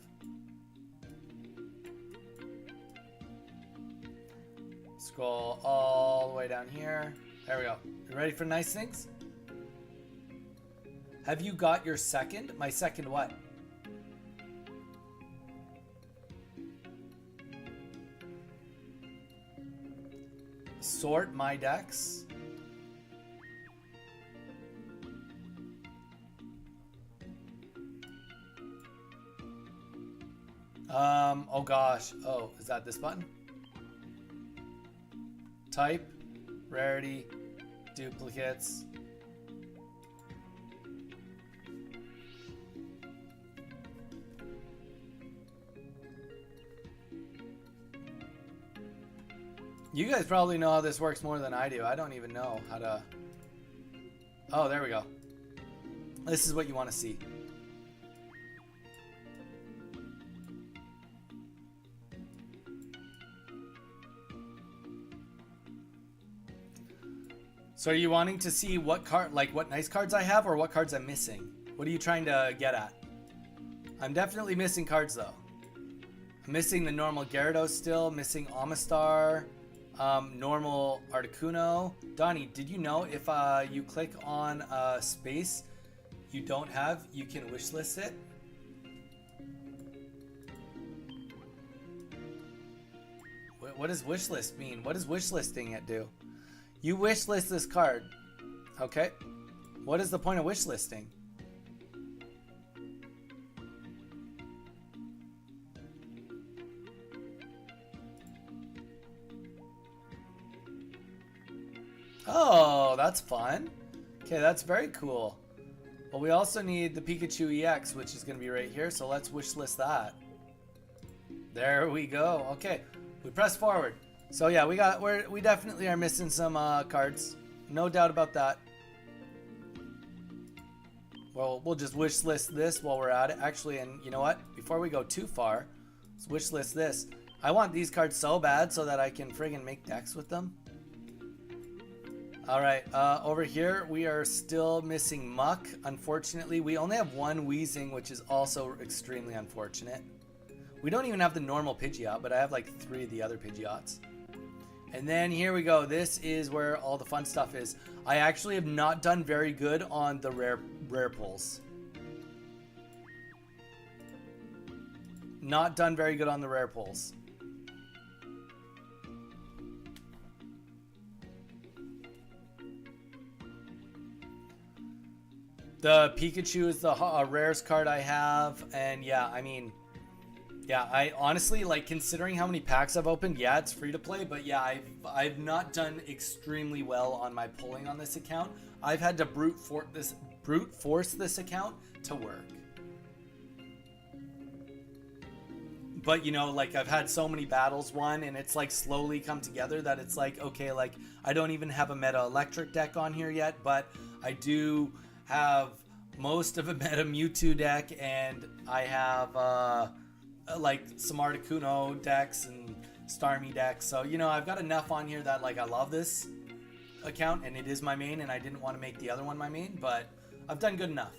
Scroll all the way down here. There we go. You ready for nice things? Have you got your second? My second what? Sort my decks. Oh gosh. Oh, is that this button? Type, rarity, duplicates. You guys probably know how this works more than I do. I don't even know how to... Oh, there we go. This is what you want to see. So are you wanting to see what what nice cards I have or what cards I'm missing? What are you trying to get at? I'm definitely missing cards though. I'm missing the normal Gyarados still, missing Amistar. Normal Articuno. Donnie, did you know if you click on space you don't have, you can wishlist it? What does wishlist mean? What does wishlisting it do? You wishlist this card. Okay. What is the point of wishlisting? Oh, that's fun. Okay, that's very cool. Well, we also need the Pikachu EX, which is going to be right here. So let's wishlist that. There we go. Okay, we press forward. So yeah, we definitely are missing some cards. No doubt about that. Well, we'll just wishlist this while we're at it. Actually, and you know what? Before we go too far, let's wishlist this. I want these cards so bad so that I can friggin' make decks with them. Alright, over here we are still missing Muck. Unfortunately, we only have one Weezing, which is also extremely unfortunate. We don't even have the normal Pidgeot, but I have like 3 of the other Pidgeots. And then here we go. This is where all the fun stuff is. I actually have not done very good on the rare pulls. Not done very good on the rare pulls. The Pikachu is the rarest card I have, and yeah, I mean, yeah, I honestly, like, considering how many packs I've opened, yeah, it's free to play, but yeah, I've not done extremely well on my pulling on this account. I've had to brute force this account to work. But, you know, like, I've had so many battles won, and it's, like, slowly come together that it's like, okay, like, I don't even have a Meta Electric deck on here yet, but I do have most of a Meta Mewtwo deck, and I have, like, some Articuno decks and Starmie decks. So, you know, I've got enough on here that, like, I love this account, and it is my main, and I didn't want to make the other one my main, but I've done good enough.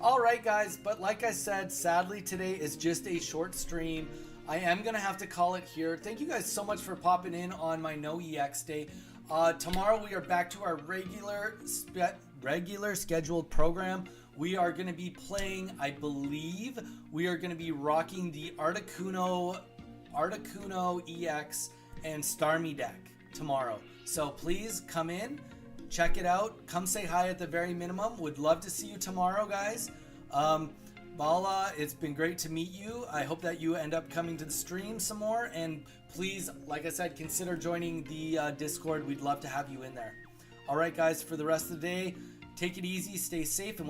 Alright guys, but like I said, sadly today is just a short stream. I am going to have to call it here. Thank you guys so much for popping in on my NOEX day. Tomorrow we are back to our regular scheduled program. We are going to be playing, I believe, we are going to be rocking the Articuno EX and Starmie deck tomorrow. So please come in. Check it out. Come say hi at the very minimum. Would love to see you tomorrow, guys. Bala, it's been great to meet you. I hope that you end up coming to the stream some more. And please, like I said, consider joining the Discord. We'd love to have you in there. All right, guys, for the rest of the day, take it easy, stay safe, and